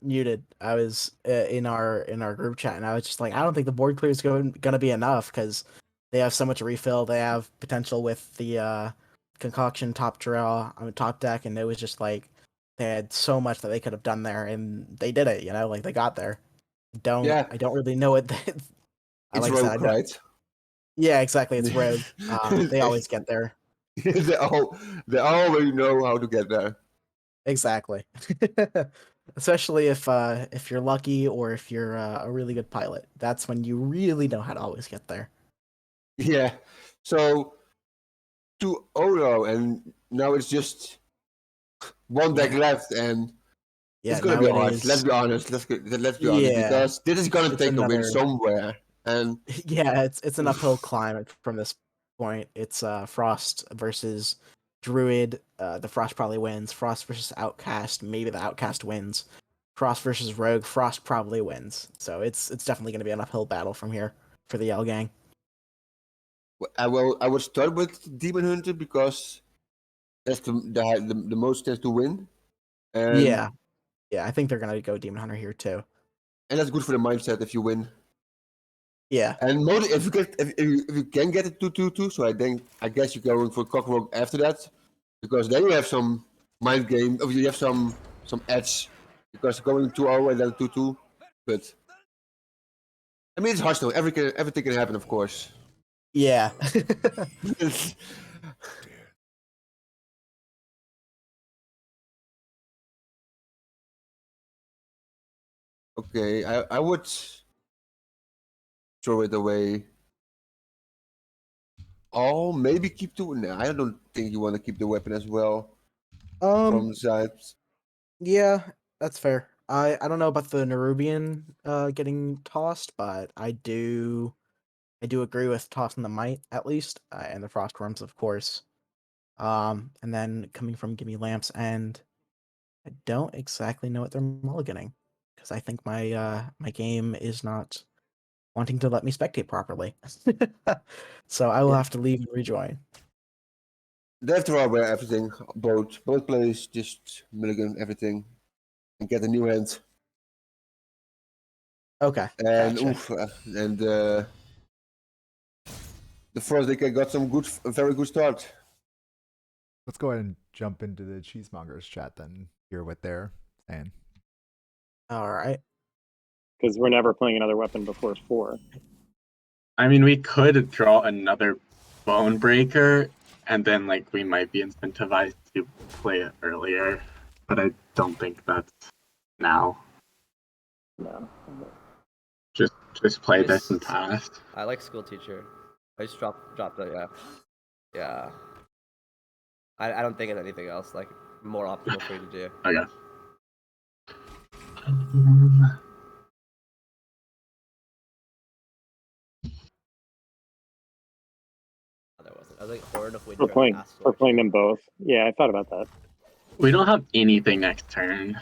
[SPEAKER 3] muted, I was in our group chat, and I was just like, I don't think the board clear is gonna be enough because they have so much refill. They have potential with the concoction top draw on the top deck, and it was just like they had so much that they could have done there, and they did it. You know, like they got there.
[SPEAKER 1] Yeah.
[SPEAKER 3] I don't really know what I
[SPEAKER 1] It's
[SPEAKER 3] like I said, I
[SPEAKER 1] rogue,
[SPEAKER 3] don't.
[SPEAKER 1] right?
[SPEAKER 3] Yeah, exactly. It's rogue. They always get there.
[SPEAKER 1] they already know how to get there.
[SPEAKER 3] Exactly. Especially if you're lucky or if you're a really good pilot. That's when you really know how to always get there.
[SPEAKER 1] Yeah. So to Oro, and now it's just one deck
[SPEAKER 3] Yeah.
[SPEAKER 1] left, and
[SPEAKER 3] Yeah,
[SPEAKER 1] it's gonna
[SPEAKER 3] now
[SPEAKER 1] be
[SPEAKER 3] it
[SPEAKER 1] hard.
[SPEAKER 3] is.
[SPEAKER 1] Let's be honest. Let's be honest,
[SPEAKER 3] Yeah.
[SPEAKER 1] because this is gonna
[SPEAKER 3] It's
[SPEAKER 1] take a win
[SPEAKER 3] another.
[SPEAKER 1] somewhere. And
[SPEAKER 3] Yeah, it's an uphill climb from this point. It's Frost versus Druid. The Frost probably wins. Frost versus Outcast. Maybe the Outcast wins. Frost versus Rogue. Frost probably wins. So it's definitely going to be an uphill battle from here for the Yell Gang.
[SPEAKER 1] I would start with Demon Hunter because that's the most chance to win. And
[SPEAKER 3] Yeah. Yeah, I think they're going to go Demon Hunter here too.
[SPEAKER 1] and that's good for the mindset if you win.
[SPEAKER 3] Yeah.
[SPEAKER 1] And if you can get it to 2-2, so I guess you're going for Cockroach after that, because then you have some mind game, or you have some edge, because going 2-0 and then 2-2, but I mean it's Hearthstone. Everything can happen, of course.
[SPEAKER 3] Yeah.
[SPEAKER 1] Okay, I would throw it away. Oh, maybe keep two. No, I don't think you want to keep the weapon as well from the sides.
[SPEAKER 3] Yeah, that's fair. I don't know about the Nerubian getting tossed, but I do agree with tossing the Might at least, and the Frost Worms, of course. And then coming from Gimme Lamps, and I don't exactly know what they're mulliganing because I think my game is not wanting to let me spectate properly. So I will
[SPEAKER 1] Yeah.
[SPEAKER 3] have to leave and rejoin.
[SPEAKER 1] They have to roll away everything. Both players just mulligan everything and get a new hand.
[SPEAKER 3] Okay,
[SPEAKER 1] And
[SPEAKER 3] gotcha.
[SPEAKER 1] and the first they got some a very good start.
[SPEAKER 2] Let's go ahead and jump into the Cheesemongers chat then, hear what they're saying.
[SPEAKER 3] All right.
[SPEAKER 7] Because we're never playing another weapon before 4.
[SPEAKER 8] I mean, we could draw another Bone Breaker, and then like we might be incentivized to play it earlier, but I don't think that's now.
[SPEAKER 7] No.
[SPEAKER 8] Just play this and pass.
[SPEAKER 9] I like School Teacher. I just dropped it, yeah. Yeah. I don't think it's anything else like more optimal for you to do.
[SPEAKER 8] Okay.
[SPEAKER 9] There wasn't. I was like Horde of Winter.
[SPEAKER 7] We're playing them both. Yeah, I thought about that.
[SPEAKER 8] We don't have anything next turn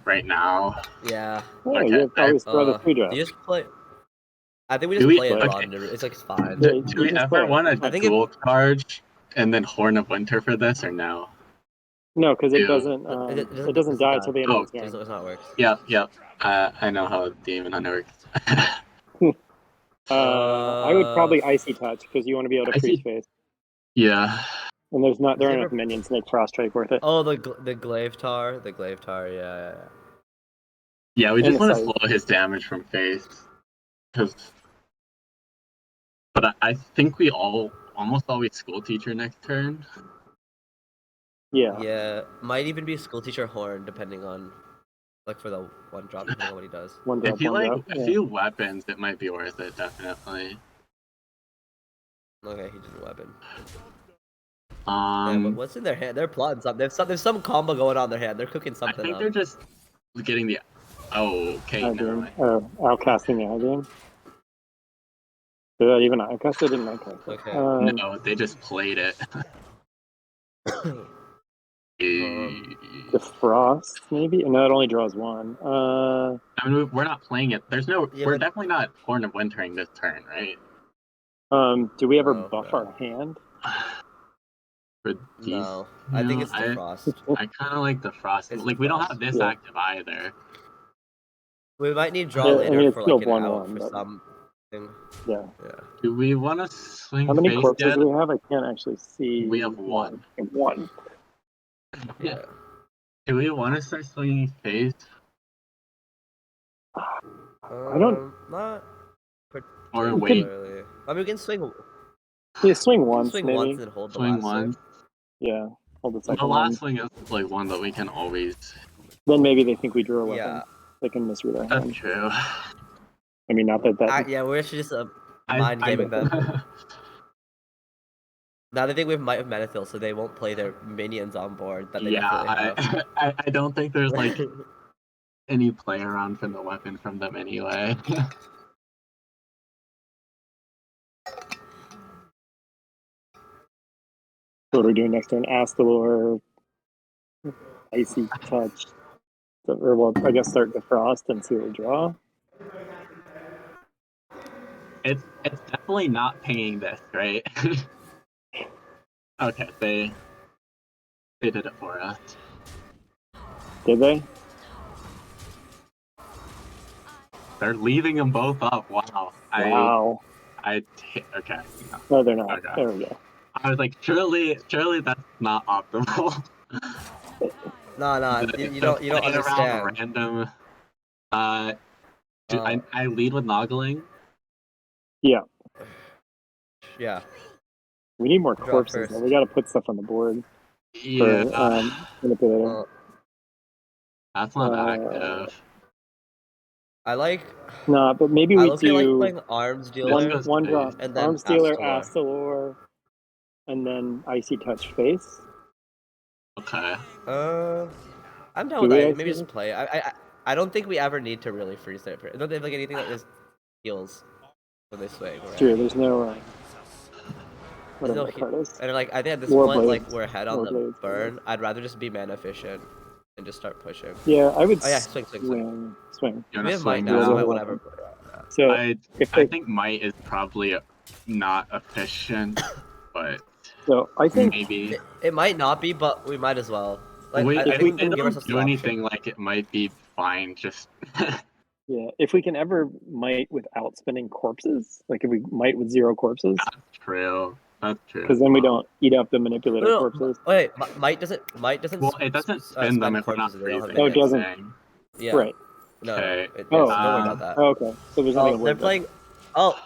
[SPEAKER 8] right now.
[SPEAKER 9] Yeah.
[SPEAKER 7] Oh,
[SPEAKER 8] Okay,
[SPEAKER 7] you have always throw the 3
[SPEAKER 9] Do
[SPEAKER 7] drop.
[SPEAKER 9] you just play? I think we
[SPEAKER 8] Do
[SPEAKER 9] just
[SPEAKER 8] we-
[SPEAKER 9] play it
[SPEAKER 8] okay.
[SPEAKER 9] Ron. It's like fine.
[SPEAKER 7] Yeah,
[SPEAKER 8] Do
[SPEAKER 7] you
[SPEAKER 8] we
[SPEAKER 7] just
[SPEAKER 8] ever
[SPEAKER 7] play.
[SPEAKER 8] want
[SPEAKER 9] I
[SPEAKER 8] to
[SPEAKER 9] think
[SPEAKER 8] dual charge and then Horn of Winter for this or no?
[SPEAKER 7] No, because it
[SPEAKER 8] Yeah.
[SPEAKER 7] doesn't. It doesn't die till the end of the turn.
[SPEAKER 9] That's not how it works.
[SPEAKER 8] Yep. I know how Demon Hunter works.
[SPEAKER 7] I would probably Icy Touch because you want to be able to freeze phase.
[SPEAKER 8] Yeah.
[SPEAKER 7] And there aren't
[SPEAKER 9] ever-
[SPEAKER 7] enough minions to make Frost Strike worth it.
[SPEAKER 9] Oh, the Glaive Tar, yeah.
[SPEAKER 8] Yeah, we
[SPEAKER 7] And
[SPEAKER 8] just
[SPEAKER 7] the
[SPEAKER 8] want to
[SPEAKER 7] sight.
[SPEAKER 8] slow his damage from phase. But I think we almost always school teacher next turn.
[SPEAKER 7] Yeah.
[SPEAKER 9] Yeah, might even be School Teacher Horn depending on, like for the one drop, depending on what he does.
[SPEAKER 7] One drop,
[SPEAKER 8] If you
[SPEAKER 7] one
[SPEAKER 8] like
[SPEAKER 7] drop.
[SPEAKER 8] a
[SPEAKER 7] Yeah.
[SPEAKER 8] few weapons, it might be worth it, definitely.
[SPEAKER 9] Okay, he did a weapon. Yeah, but what's in their hand? They're plotting something. There's some combo going on in their hand. They're cooking
[SPEAKER 8] I
[SPEAKER 9] something
[SPEAKER 8] think
[SPEAKER 9] up.
[SPEAKER 8] they're just getting the. Oh, okay, never mind.
[SPEAKER 7] Outcasting the Ideum. Did that even outcast it? Didn't outcast it.
[SPEAKER 9] Okay.
[SPEAKER 8] No, they just played it.
[SPEAKER 7] The Frost, maybe? No, it only draws one.
[SPEAKER 8] I mean, we're not playing it. There's no.
[SPEAKER 9] Yeah,
[SPEAKER 8] we're
[SPEAKER 9] but-
[SPEAKER 8] definitely not Horn of Wintering this turn, right?
[SPEAKER 7] Do we ever
[SPEAKER 9] No,
[SPEAKER 7] buff
[SPEAKER 9] no.
[SPEAKER 7] our hand?
[SPEAKER 8] For these,
[SPEAKER 9] No, I think it's the Frost.
[SPEAKER 8] I kind of like the Frost.
[SPEAKER 9] It's
[SPEAKER 8] Like
[SPEAKER 9] the
[SPEAKER 8] we don't
[SPEAKER 9] Frost.
[SPEAKER 8] have this
[SPEAKER 7] Yeah.
[SPEAKER 8] active either.
[SPEAKER 9] We might need draw
[SPEAKER 7] Yeah, I
[SPEAKER 9] later
[SPEAKER 7] mean, it's
[SPEAKER 9] for
[SPEAKER 7] still
[SPEAKER 9] like an out
[SPEAKER 7] 1/1,
[SPEAKER 9] for
[SPEAKER 7] but-
[SPEAKER 9] something.
[SPEAKER 7] Yeah.
[SPEAKER 9] Yeah.
[SPEAKER 8] Do we want to swing
[SPEAKER 7] How many
[SPEAKER 8] face
[SPEAKER 7] corpses
[SPEAKER 8] yet?
[SPEAKER 7] do we have? I can't actually see.
[SPEAKER 8] We have one.
[SPEAKER 7] We have one.
[SPEAKER 9] Yeah.
[SPEAKER 8] Do we want to start swinging face?
[SPEAKER 7] I don't-
[SPEAKER 9] Not
[SPEAKER 8] Or wait.
[SPEAKER 9] particularly. I mean, we can swing.
[SPEAKER 7] Yeah, swing
[SPEAKER 9] We can
[SPEAKER 7] once,
[SPEAKER 9] swing
[SPEAKER 7] maybe.
[SPEAKER 9] once and hold the
[SPEAKER 8] Swing
[SPEAKER 9] last
[SPEAKER 8] one.
[SPEAKER 9] swing.
[SPEAKER 7] Yeah, hold the second
[SPEAKER 8] The
[SPEAKER 7] one.
[SPEAKER 8] last swing is like one that we can always.
[SPEAKER 7] Then maybe they think we drew a weapon.
[SPEAKER 9] Yeah.
[SPEAKER 7] They can misread our
[SPEAKER 8] That's
[SPEAKER 7] hand.
[SPEAKER 8] true.
[SPEAKER 7] I mean, not that.
[SPEAKER 9] Yeah, we're actually just mind gaming them. Now they think we have Might of Manithil, so they won't play their minions on board that they definitely have.
[SPEAKER 8] I don't think there's like any play around for the weapon from them anyway.
[SPEAKER 7] What are we doing next turn? Astalor, Icy Touch. Or, well, I guess start the Frost and see what we draw.
[SPEAKER 8] It's definitely not pinging this, right? Okay, they did it for us.
[SPEAKER 7] Did they?
[SPEAKER 8] They're leaving them both up. Wow.
[SPEAKER 7] Wow.
[SPEAKER 8] Okay.
[SPEAKER 7] No, they're not.
[SPEAKER 8] Okay.
[SPEAKER 7] There we go.
[SPEAKER 8] I was like, surely that's not optimal.
[SPEAKER 9] No, you don't
[SPEAKER 8] Playing around
[SPEAKER 9] understand.
[SPEAKER 8] random. I lead with Noggling.
[SPEAKER 7] Yeah.
[SPEAKER 9] Yeah.
[SPEAKER 7] We need more
[SPEAKER 9] Draw
[SPEAKER 7] corpses.
[SPEAKER 9] first.
[SPEAKER 7] Though. We got to put stuff on the board
[SPEAKER 8] Yeah,
[SPEAKER 7] for manipulator.
[SPEAKER 8] that's not active.
[SPEAKER 9] I like.
[SPEAKER 7] No, but maybe
[SPEAKER 9] I
[SPEAKER 7] we
[SPEAKER 9] look like
[SPEAKER 7] do
[SPEAKER 9] playing Arms
[SPEAKER 8] This
[SPEAKER 9] Dealer.
[SPEAKER 8] goes
[SPEAKER 7] one
[SPEAKER 8] big.
[SPEAKER 7] drop.
[SPEAKER 9] And then
[SPEAKER 7] Arms Dealer,
[SPEAKER 9] Astalor.
[SPEAKER 7] Astalor, and then Icy Touch Face.
[SPEAKER 8] Okay.
[SPEAKER 9] I'm down
[SPEAKER 7] Do
[SPEAKER 9] with
[SPEAKER 7] we
[SPEAKER 9] that.
[SPEAKER 7] actually?
[SPEAKER 9] Maybe just play. I don't think we ever need to really freeze their. I don't think like anything that just heals when they swing. Right?
[SPEAKER 7] True, there's no.
[SPEAKER 9] There's
[SPEAKER 7] Whatever
[SPEAKER 9] no
[SPEAKER 7] the card is.
[SPEAKER 9] And like I think at this
[SPEAKER 7] War
[SPEAKER 9] point,
[SPEAKER 7] blades.
[SPEAKER 9] like we're ahead on
[SPEAKER 7] War
[SPEAKER 9] the
[SPEAKER 7] blades.
[SPEAKER 9] burn. I'd rather just be mana efficient and just start pushing.
[SPEAKER 7] Yeah, I would
[SPEAKER 9] Oh yeah, swing.
[SPEAKER 7] swing.
[SPEAKER 8] You
[SPEAKER 9] We
[SPEAKER 8] wanna
[SPEAKER 9] have might
[SPEAKER 8] swing
[SPEAKER 9] now. So
[SPEAKER 7] now?
[SPEAKER 9] might whatever.
[SPEAKER 7] So
[SPEAKER 8] I
[SPEAKER 7] if they,
[SPEAKER 8] think might is probably not efficient, but
[SPEAKER 7] so I think
[SPEAKER 8] maybe.
[SPEAKER 9] It might not be, but we might as well. Like
[SPEAKER 8] Wait,
[SPEAKER 9] I
[SPEAKER 8] I
[SPEAKER 9] think
[SPEAKER 8] think
[SPEAKER 9] we
[SPEAKER 8] they
[SPEAKER 9] can give
[SPEAKER 8] don't
[SPEAKER 9] ourselves
[SPEAKER 8] do
[SPEAKER 9] the option.
[SPEAKER 8] anything like it might be fine. Just
[SPEAKER 7] yeah, if we can ever might without spinning corpses, like if we might with 0 corpses,
[SPEAKER 8] that's true. That's true.
[SPEAKER 7] because then we don't eat up the manipulator
[SPEAKER 9] No,
[SPEAKER 7] corpses.
[SPEAKER 9] Wait, might doesn't.
[SPEAKER 8] Well, it doesn't spin them if we're not
[SPEAKER 9] corpses, they don't have
[SPEAKER 8] freezing.
[SPEAKER 7] No, it doesn't.
[SPEAKER 8] anything.
[SPEAKER 9] Yeah.
[SPEAKER 7] Right.
[SPEAKER 9] No.
[SPEAKER 8] Okay.
[SPEAKER 9] Don't
[SPEAKER 7] Oh.
[SPEAKER 9] worry about that.
[SPEAKER 7] Oh, okay. So there's nothing.
[SPEAKER 9] Oh,
[SPEAKER 7] to
[SPEAKER 9] they're
[SPEAKER 7] worry
[SPEAKER 9] playing. Oh,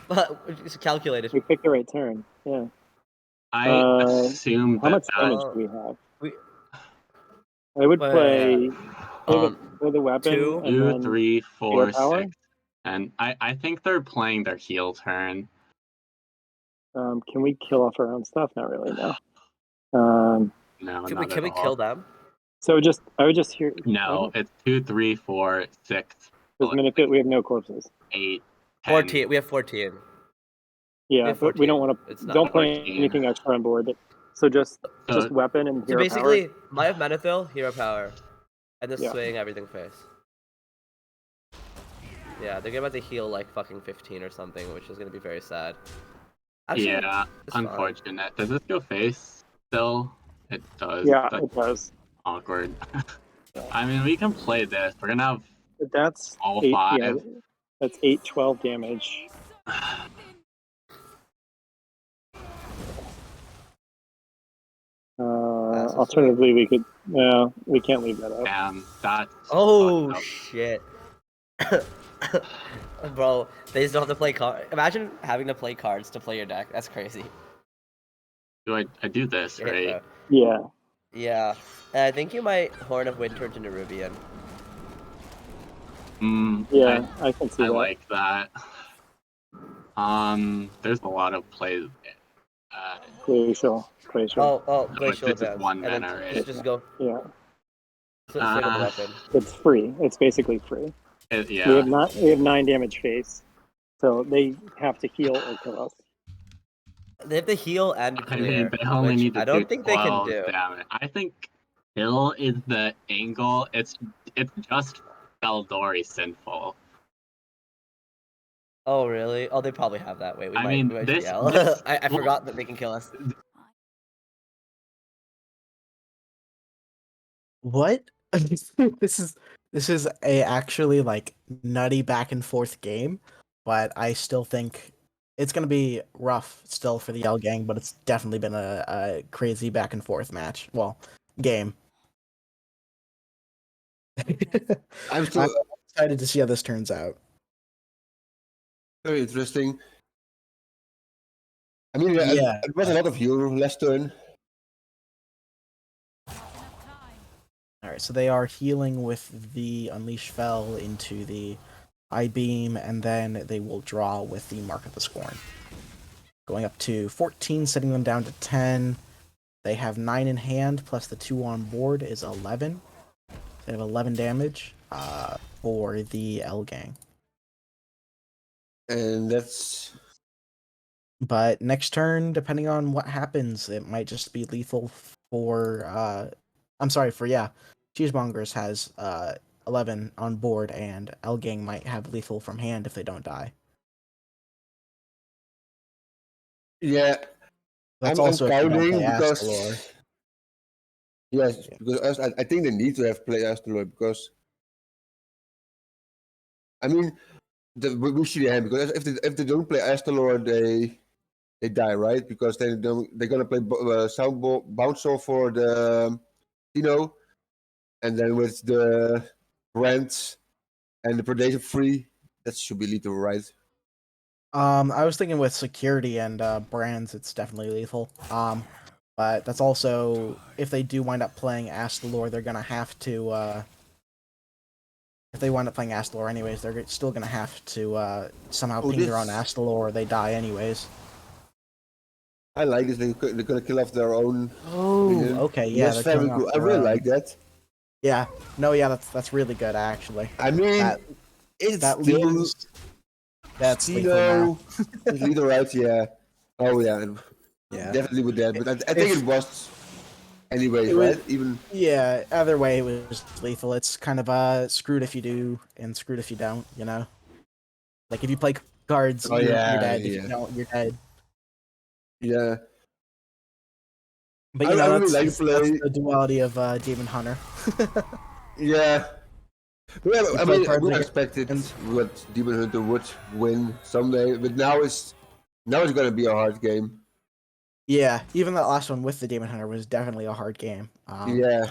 [SPEAKER 9] but it's calculated.
[SPEAKER 7] We picked the right turn. Yeah.
[SPEAKER 8] I assume
[SPEAKER 7] How
[SPEAKER 8] that
[SPEAKER 7] much
[SPEAKER 8] that-
[SPEAKER 7] damage do we have?
[SPEAKER 9] We-
[SPEAKER 7] I would
[SPEAKER 9] Wait,
[SPEAKER 7] play
[SPEAKER 9] Um,
[SPEAKER 7] for the weapon.
[SPEAKER 9] two,
[SPEAKER 7] and
[SPEAKER 8] 2,
[SPEAKER 7] then
[SPEAKER 8] 3, 4,
[SPEAKER 7] power?
[SPEAKER 8] 6, and I think they're playing their heal turn.
[SPEAKER 7] Can we kill off our own stuff? Not really. No. Um,
[SPEAKER 8] No,
[SPEAKER 9] Can
[SPEAKER 8] not
[SPEAKER 9] we
[SPEAKER 8] at all.
[SPEAKER 9] kill them?
[SPEAKER 7] so I would just hear.
[SPEAKER 8] No, it's 2, 3, 4, 6,
[SPEAKER 7] Because Minifit, we have no corpses.
[SPEAKER 8] 8, 10,
[SPEAKER 9] 14. We have 14.
[SPEAKER 7] Yeah,
[SPEAKER 9] have
[SPEAKER 7] but we don't
[SPEAKER 9] 14.
[SPEAKER 7] want to.
[SPEAKER 9] It's not
[SPEAKER 7] Don't play
[SPEAKER 8] 14.
[SPEAKER 7] anything extra on board. So just
[SPEAKER 8] So
[SPEAKER 7] weapon and
[SPEAKER 9] So
[SPEAKER 7] hero
[SPEAKER 9] basically,
[SPEAKER 7] power.
[SPEAKER 9] my Menethil, hero power, and the
[SPEAKER 7] Yeah.
[SPEAKER 9] swing everything face. Yeah, they're about to heal like fucking 15 or something, which is gonna be very sad. Actually,
[SPEAKER 8] yeah,
[SPEAKER 9] it's fine.
[SPEAKER 8] unfortunate. Does this go face still? It does.
[SPEAKER 7] Yeah,
[SPEAKER 8] That's
[SPEAKER 7] it does.
[SPEAKER 8] awkward. I mean, we can play this. We're gonna have
[SPEAKER 7] That's
[SPEAKER 8] all
[SPEAKER 7] 8.
[SPEAKER 8] 5.
[SPEAKER 7] Yeah, that's 8, 12 damage. Alternatively, we could. No, we can't leave that up.
[SPEAKER 8] Damn, that's
[SPEAKER 9] Oh
[SPEAKER 8] fucked up.
[SPEAKER 9] shit. Bro, they just don't have to play cards. Imagine having to play cards to play your deck. That's crazy.
[SPEAKER 8] Do I do this,
[SPEAKER 9] Get hit,
[SPEAKER 8] right?
[SPEAKER 9] bro.
[SPEAKER 7] Yeah.
[SPEAKER 9] Yeah. And I think you might Horn of Winter to Nerubian.
[SPEAKER 7] Yeah, I can see
[SPEAKER 8] I
[SPEAKER 7] that.
[SPEAKER 8] like that. There's a lot of plays.
[SPEAKER 7] Glacial.
[SPEAKER 9] Oh,
[SPEAKER 8] No,
[SPEAKER 9] Glacial
[SPEAKER 8] this is
[SPEAKER 9] Advance.
[SPEAKER 8] 1
[SPEAKER 9] And then
[SPEAKER 8] mana, right?
[SPEAKER 9] just go
[SPEAKER 7] Yeah,
[SPEAKER 9] swing with the weapon.
[SPEAKER 7] it's free. It's basically free.
[SPEAKER 8] Yeah.
[SPEAKER 7] We have 9 damage face, so they have to heal or kill us.
[SPEAKER 9] They have to heal and
[SPEAKER 8] I
[SPEAKER 9] clear.
[SPEAKER 8] mean, they only
[SPEAKER 9] which
[SPEAKER 8] need to
[SPEAKER 9] I don't
[SPEAKER 8] do
[SPEAKER 9] think they can
[SPEAKER 8] 12
[SPEAKER 9] do.
[SPEAKER 8] damage. I think kill is the angle. It's just Feldori sinful.
[SPEAKER 9] Oh really? Oh, they probably have that. Wait, we
[SPEAKER 8] I
[SPEAKER 9] might.
[SPEAKER 8] mean,
[SPEAKER 9] We might
[SPEAKER 8] this-
[SPEAKER 9] yell.
[SPEAKER 8] this-
[SPEAKER 9] I
[SPEAKER 8] well-
[SPEAKER 9] forgot that they can kill us.
[SPEAKER 3] What? this is a actually like nutty back and forth game, but I still think it's gonna be rough still for the L gang, but it's definitely been a crazy back and forth match. Well, game.
[SPEAKER 1] I'm still
[SPEAKER 3] excited to see how this turns out.
[SPEAKER 1] very interesting. I mean,
[SPEAKER 3] Yeah.
[SPEAKER 1] it was a lot of you last turn.
[SPEAKER 3] All right, so they are healing with the Unleash Fell into the Eye Beam, and then they will draw with the Mark of the Scorn. Going up to 14, setting them down to 10. They have 9 in hand, plus the 2 on board is 11. They have 11 damage for the L gang.
[SPEAKER 1] And that's...
[SPEAKER 3] But next turn, depending on what happens, it might just be lethal for... Cheesemongers has 11 on board, and L gang might have lethal from hand if they don't die.
[SPEAKER 1] Yeah.
[SPEAKER 3] That's
[SPEAKER 1] I'm
[SPEAKER 3] also if you don't
[SPEAKER 1] counting
[SPEAKER 3] play
[SPEAKER 1] because...
[SPEAKER 3] Astalor.
[SPEAKER 1] Yes,
[SPEAKER 3] Yeah.
[SPEAKER 1] because I think they need to have played Astalor because... I mean, we see the hand because if they don't play Astalor, they die, right? Because they're gonna play bounce off for the and then with the rent and the predation free, that should be lethal, right?
[SPEAKER 3] I was thinking with security and brands, it's definitely lethal. But that's also if they do wind up playing Astalor, they're gonna have to. If they wind up playing Astalor anyways, they're still gonna have to somehow ping their own Astalor, or they die anyways.
[SPEAKER 1] I like this. They're gonna kill off their own.
[SPEAKER 3] Oh, okay, yeah,
[SPEAKER 1] that's
[SPEAKER 3] they're
[SPEAKER 1] very
[SPEAKER 3] killing
[SPEAKER 1] cool.
[SPEAKER 3] off
[SPEAKER 1] I
[SPEAKER 3] their
[SPEAKER 1] really
[SPEAKER 3] own.
[SPEAKER 1] like that.
[SPEAKER 3] Yeah, no, yeah, that's really good actually.
[SPEAKER 1] I mean,
[SPEAKER 3] That-
[SPEAKER 1] it's
[SPEAKER 3] that
[SPEAKER 1] still
[SPEAKER 3] leaves. That's lethal now.
[SPEAKER 1] it's lethal, right? Yeah. Oh yeah.
[SPEAKER 3] Yeah.
[SPEAKER 1] Definitely with that, but I think it was. Anyways,
[SPEAKER 3] It was-
[SPEAKER 1] right? Even
[SPEAKER 3] Yeah, either way, it was lethal. It's kind of screwed if you do and screwed if you don't. You know, like if you play cards,
[SPEAKER 1] Oh,
[SPEAKER 3] you're
[SPEAKER 1] yeah,
[SPEAKER 3] dead. If
[SPEAKER 1] yeah.
[SPEAKER 3] you don't, you're dead.
[SPEAKER 1] yeah.
[SPEAKER 3] But
[SPEAKER 1] I
[SPEAKER 3] you know,
[SPEAKER 1] really like
[SPEAKER 3] that's
[SPEAKER 1] play.
[SPEAKER 3] the duality of Demon Hunter.
[SPEAKER 1] Yeah. Well,
[SPEAKER 3] You
[SPEAKER 1] I
[SPEAKER 3] play
[SPEAKER 1] mean,
[SPEAKER 3] cards
[SPEAKER 1] we
[SPEAKER 3] like-
[SPEAKER 1] expected what Demon Hunter would win someday, but now it's gonna be a hard game.
[SPEAKER 3] Yeah, even that last one with the Demon Hunter was definitely a hard game.
[SPEAKER 1] Yeah.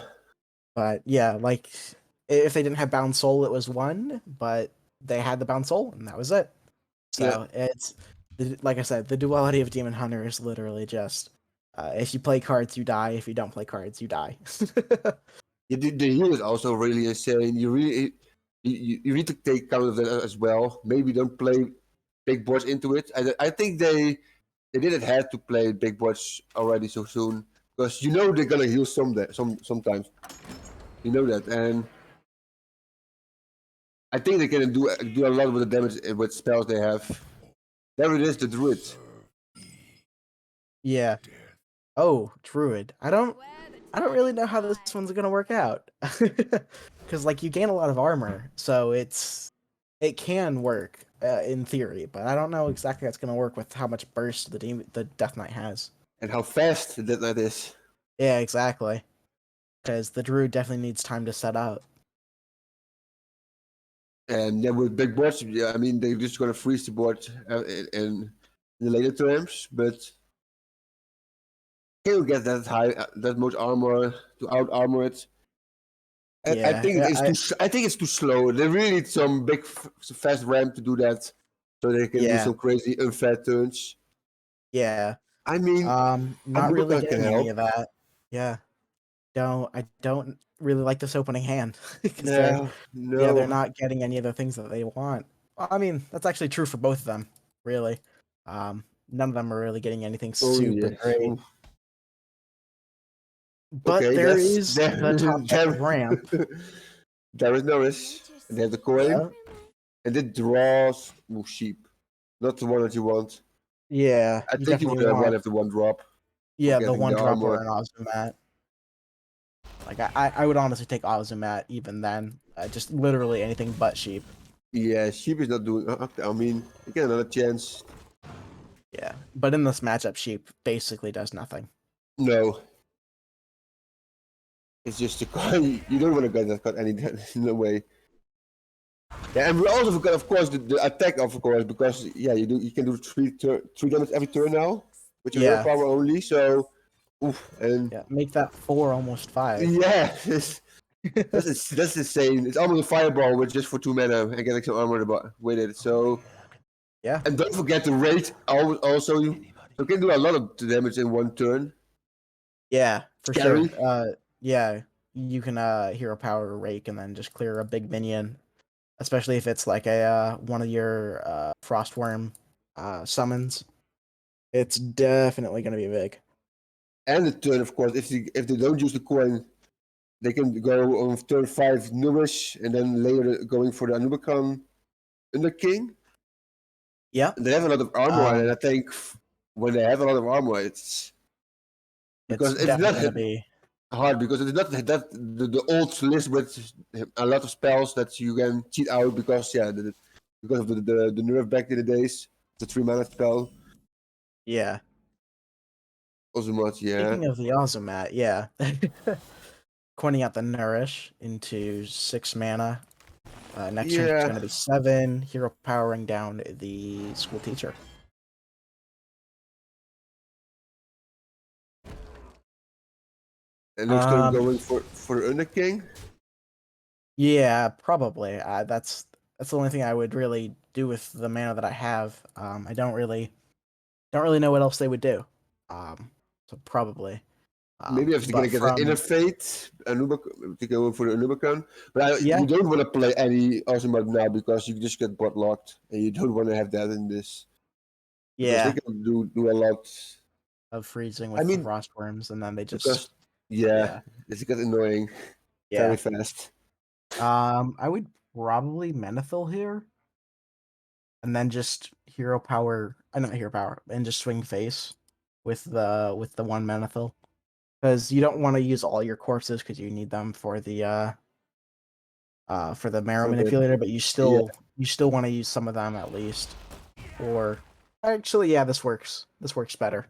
[SPEAKER 3] But yeah, like if they didn't have Bound Soul, it was one, but they had the Bound Soul, and that was it. So it's like I said, the duality of Demon Hunter is literally just if you play cards, you die. If you don't play cards, you die.
[SPEAKER 1] Yeah, the heal is also really insane. You really you need to take count of that as well. Maybe don't play big boards into it. I think they didn't have to play big boards already so soon. because you know they're gonna heal sometimes. You know that, and I think they can do a lot with the damage with spells they have. There it is, the druid.
[SPEAKER 3] Yeah. Oh, druid. I don't really know how this one's gonna work out. Because like you gain a lot of armor, so it can work in theory, but I don't know exactly how it's gonna work with how much burst the Death Knight has.
[SPEAKER 1] And how fast that is.
[SPEAKER 3] Yeah, exactly. Because the druid definitely needs time to set up.
[SPEAKER 1] And then with big boards, yeah, I mean they're just gonna freeze the board in the later terms, but can you get that high, that much armor to out armor it? And I
[SPEAKER 3] Yeah,
[SPEAKER 1] think
[SPEAKER 3] yeah,
[SPEAKER 1] I think it's too slow. They really need some big, fast ramp to do that, so they can do
[SPEAKER 3] Yeah.
[SPEAKER 1] some crazy unfair turns.
[SPEAKER 3] yeah.
[SPEAKER 1] I mean,
[SPEAKER 3] Not really
[SPEAKER 1] Anubuka can
[SPEAKER 3] getting any
[SPEAKER 1] help.
[SPEAKER 3] of that. Yeah. I don't really like this opening hand. 'Cause
[SPEAKER 1] No,
[SPEAKER 3] they're
[SPEAKER 1] no.
[SPEAKER 3] not getting any of the things that they want. Well, I mean, that's actually true for both of them, really. None of them are really getting anything
[SPEAKER 1] Oh
[SPEAKER 3] super
[SPEAKER 1] yes.
[SPEAKER 3] great.
[SPEAKER 1] Oof.
[SPEAKER 3] But
[SPEAKER 1] Okay,
[SPEAKER 3] there
[SPEAKER 1] that's
[SPEAKER 3] is
[SPEAKER 1] there.
[SPEAKER 3] the top deck ramp.
[SPEAKER 1] There is Norris, and they have the coin,
[SPEAKER 3] Yeah.
[SPEAKER 1] and it draws sheep. Not the one that you want.
[SPEAKER 3] Yeah,
[SPEAKER 1] I
[SPEAKER 3] you
[SPEAKER 1] think you
[SPEAKER 3] definitely
[SPEAKER 1] would
[SPEAKER 3] want
[SPEAKER 1] have the one drop for
[SPEAKER 3] the
[SPEAKER 1] getting
[SPEAKER 3] one
[SPEAKER 1] the
[SPEAKER 3] drop or
[SPEAKER 1] armor.
[SPEAKER 3] an Ozumat. Like I would honestly take Ozumat even then. Just literally anything but sheep.
[SPEAKER 1] Yeah, sheep is not doing. I mean, you get another chance.
[SPEAKER 3] Yeah. But in this matchup, sheep basically does nothing.
[SPEAKER 1] No, it's just a coin. You don't want to get that card any no way. Yeah, and we also forgot, of course, the attack, of course, because yeah, you can do three damage every turn now with your hero
[SPEAKER 3] Yeah.
[SPEAKER 1] power only. So, oof, and
[SPEAKER 3] Yeah. Make that 4 almost 5.
[SPEAKER 1] yeah, that's insane. It's almost a fireball with just for 2 mana and getting some armor with it. So,
[SPEAKER 3] Yeah.
[SPEAKER 1] and don't forget the rate. Also, you can do a lot of damage in one turn.
[SPEAKER 3] Yeah, for
[SPEAKER 1] Scary.
[SPEAKER 3] sure. Yeah, you can hero power rake and then just clear a big minion, especially if it's like a one of your frostworm summons. It's definitely gonna be big.
[SPEAKER 1] And the turn, of course, if they don't use the coin, they can go on turn 5 Nourish and then later going for the Anubakan Under King.
[SPEAKER 3] Yeah.
[SPEAKER 1] They have a lot of armor, and I think when they have a lot of armor, it's because
[SPEAKER 3] It's
[SPEAKER 1] it's not
[SPEAKER 3] definitely gonna be.
[SPEAKER 1] hard because it's not that the old list with a lot of spells that you can cheat out because because of the nerf back in the days, the 3 mana spell.
[SPEAKER 3] Yeah.
[SPEAKER 1] Also much, yeah.
[SPEAKER 3] Speaking of the Ozumat, yeah. Coining out the Nourish into 6 mana. Next turn it's gonna be 7. Hero powering down the school teacher.
[SPEAKER 1] And next turn going for the Under King.
[SPEAKER 3] Yeah, probably. That's the only thing I would really do with the mana that I have. I don't really know what else they would do. So probably.
[SPEAKER 1] Maybe if you're gonna
[SPEAKER 3] But
[SPEAKER 1] get an Inner Fate, to go for the Anubakan. But
[SPEAKER 3] Yeah.
[SPEAKER 1] you don't want to play any Awesome now because you just get bot locked, and you don't want to have that in this. Because
[SPEAKER 3] Yeah,
[SPEAKER 1] they can do a lot.
[SPEAKER 3] of freezing with the frostworms, and then they just
[SPEAKER 1] Because it's get annoying very fast.
[SPEAKER 3] I would probably Menethil here, and then just hero power. Not hero power, and just swing face with the one Menethil, because you don't want to use all your corpses because you need them for the marrow manipulator, but you still want to use some of them at least. Or actually, yeah, this works. This works better.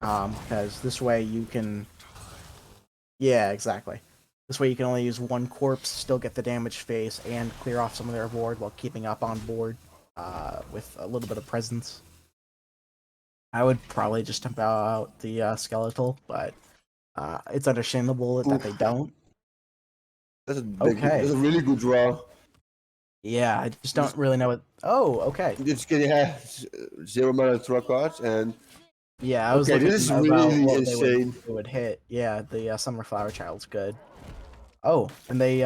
[SPEAKER 3] Because this way you can. Yeah, exactly. This way you can only use one corpse, still get the damage face, and clear off some of their board while keeping up on board with a little bit of presence. I would probably just dump out the skeletal, but it's understandable that they don't.
[SPEAKER 1] That's that's a really good draw.
[SPEAKER 3] Yeah, I just don't really know what. Oh, okay.
[SPEAKER 1] It's gonna have 0 mana draw cards and.
[SPEAKER 3] Yeah, I was
[SPEAKER 1] Okay,
[SPEAKER 3] looking
[SPEAKER 1] this is
[SPEAKER 3] about
[SPEAKER 1] really
[SPEAKER 3] what
[SPEAKER 1] insane.
[SPEAKER 3] they would hit. Yeah, the Summer Flower Child's good. Oh, and they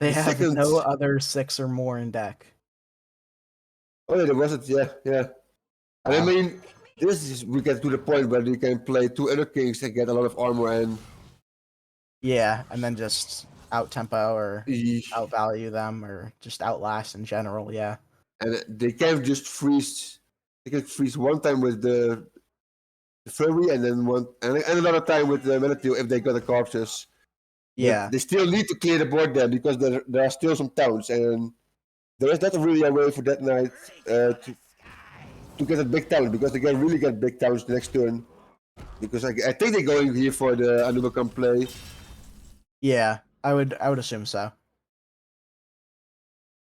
[SPEAKER 3] they have no other 6 or more in deck.
[SPEAKER 1] Oh yeah, there wasn't. Yeah. And I mean, we get to the point where you can play 2 other kings and get a lot of armor and
[SPEAKER 3] Yeah, and then just out tempo or
[SPEAKER 1] Eesh.
[SPEAKER 3] outvalue them or just outlast in general. Yeah.
[SPEAKER 1] and they can just freeze. They can freeze one time with the Fury and then and another time with the Manatee if they got the corpses.
[SPEAKER 3] Yeah.
[SPEAKER 1] But they still need to clear the board there because there are still some towns and there is not really a way for that knight to get a big town because they can really get big towns the next turn. Because I think they're going here for the Anubakan play.
[SPEAKER 3] Yeah, I would assume so.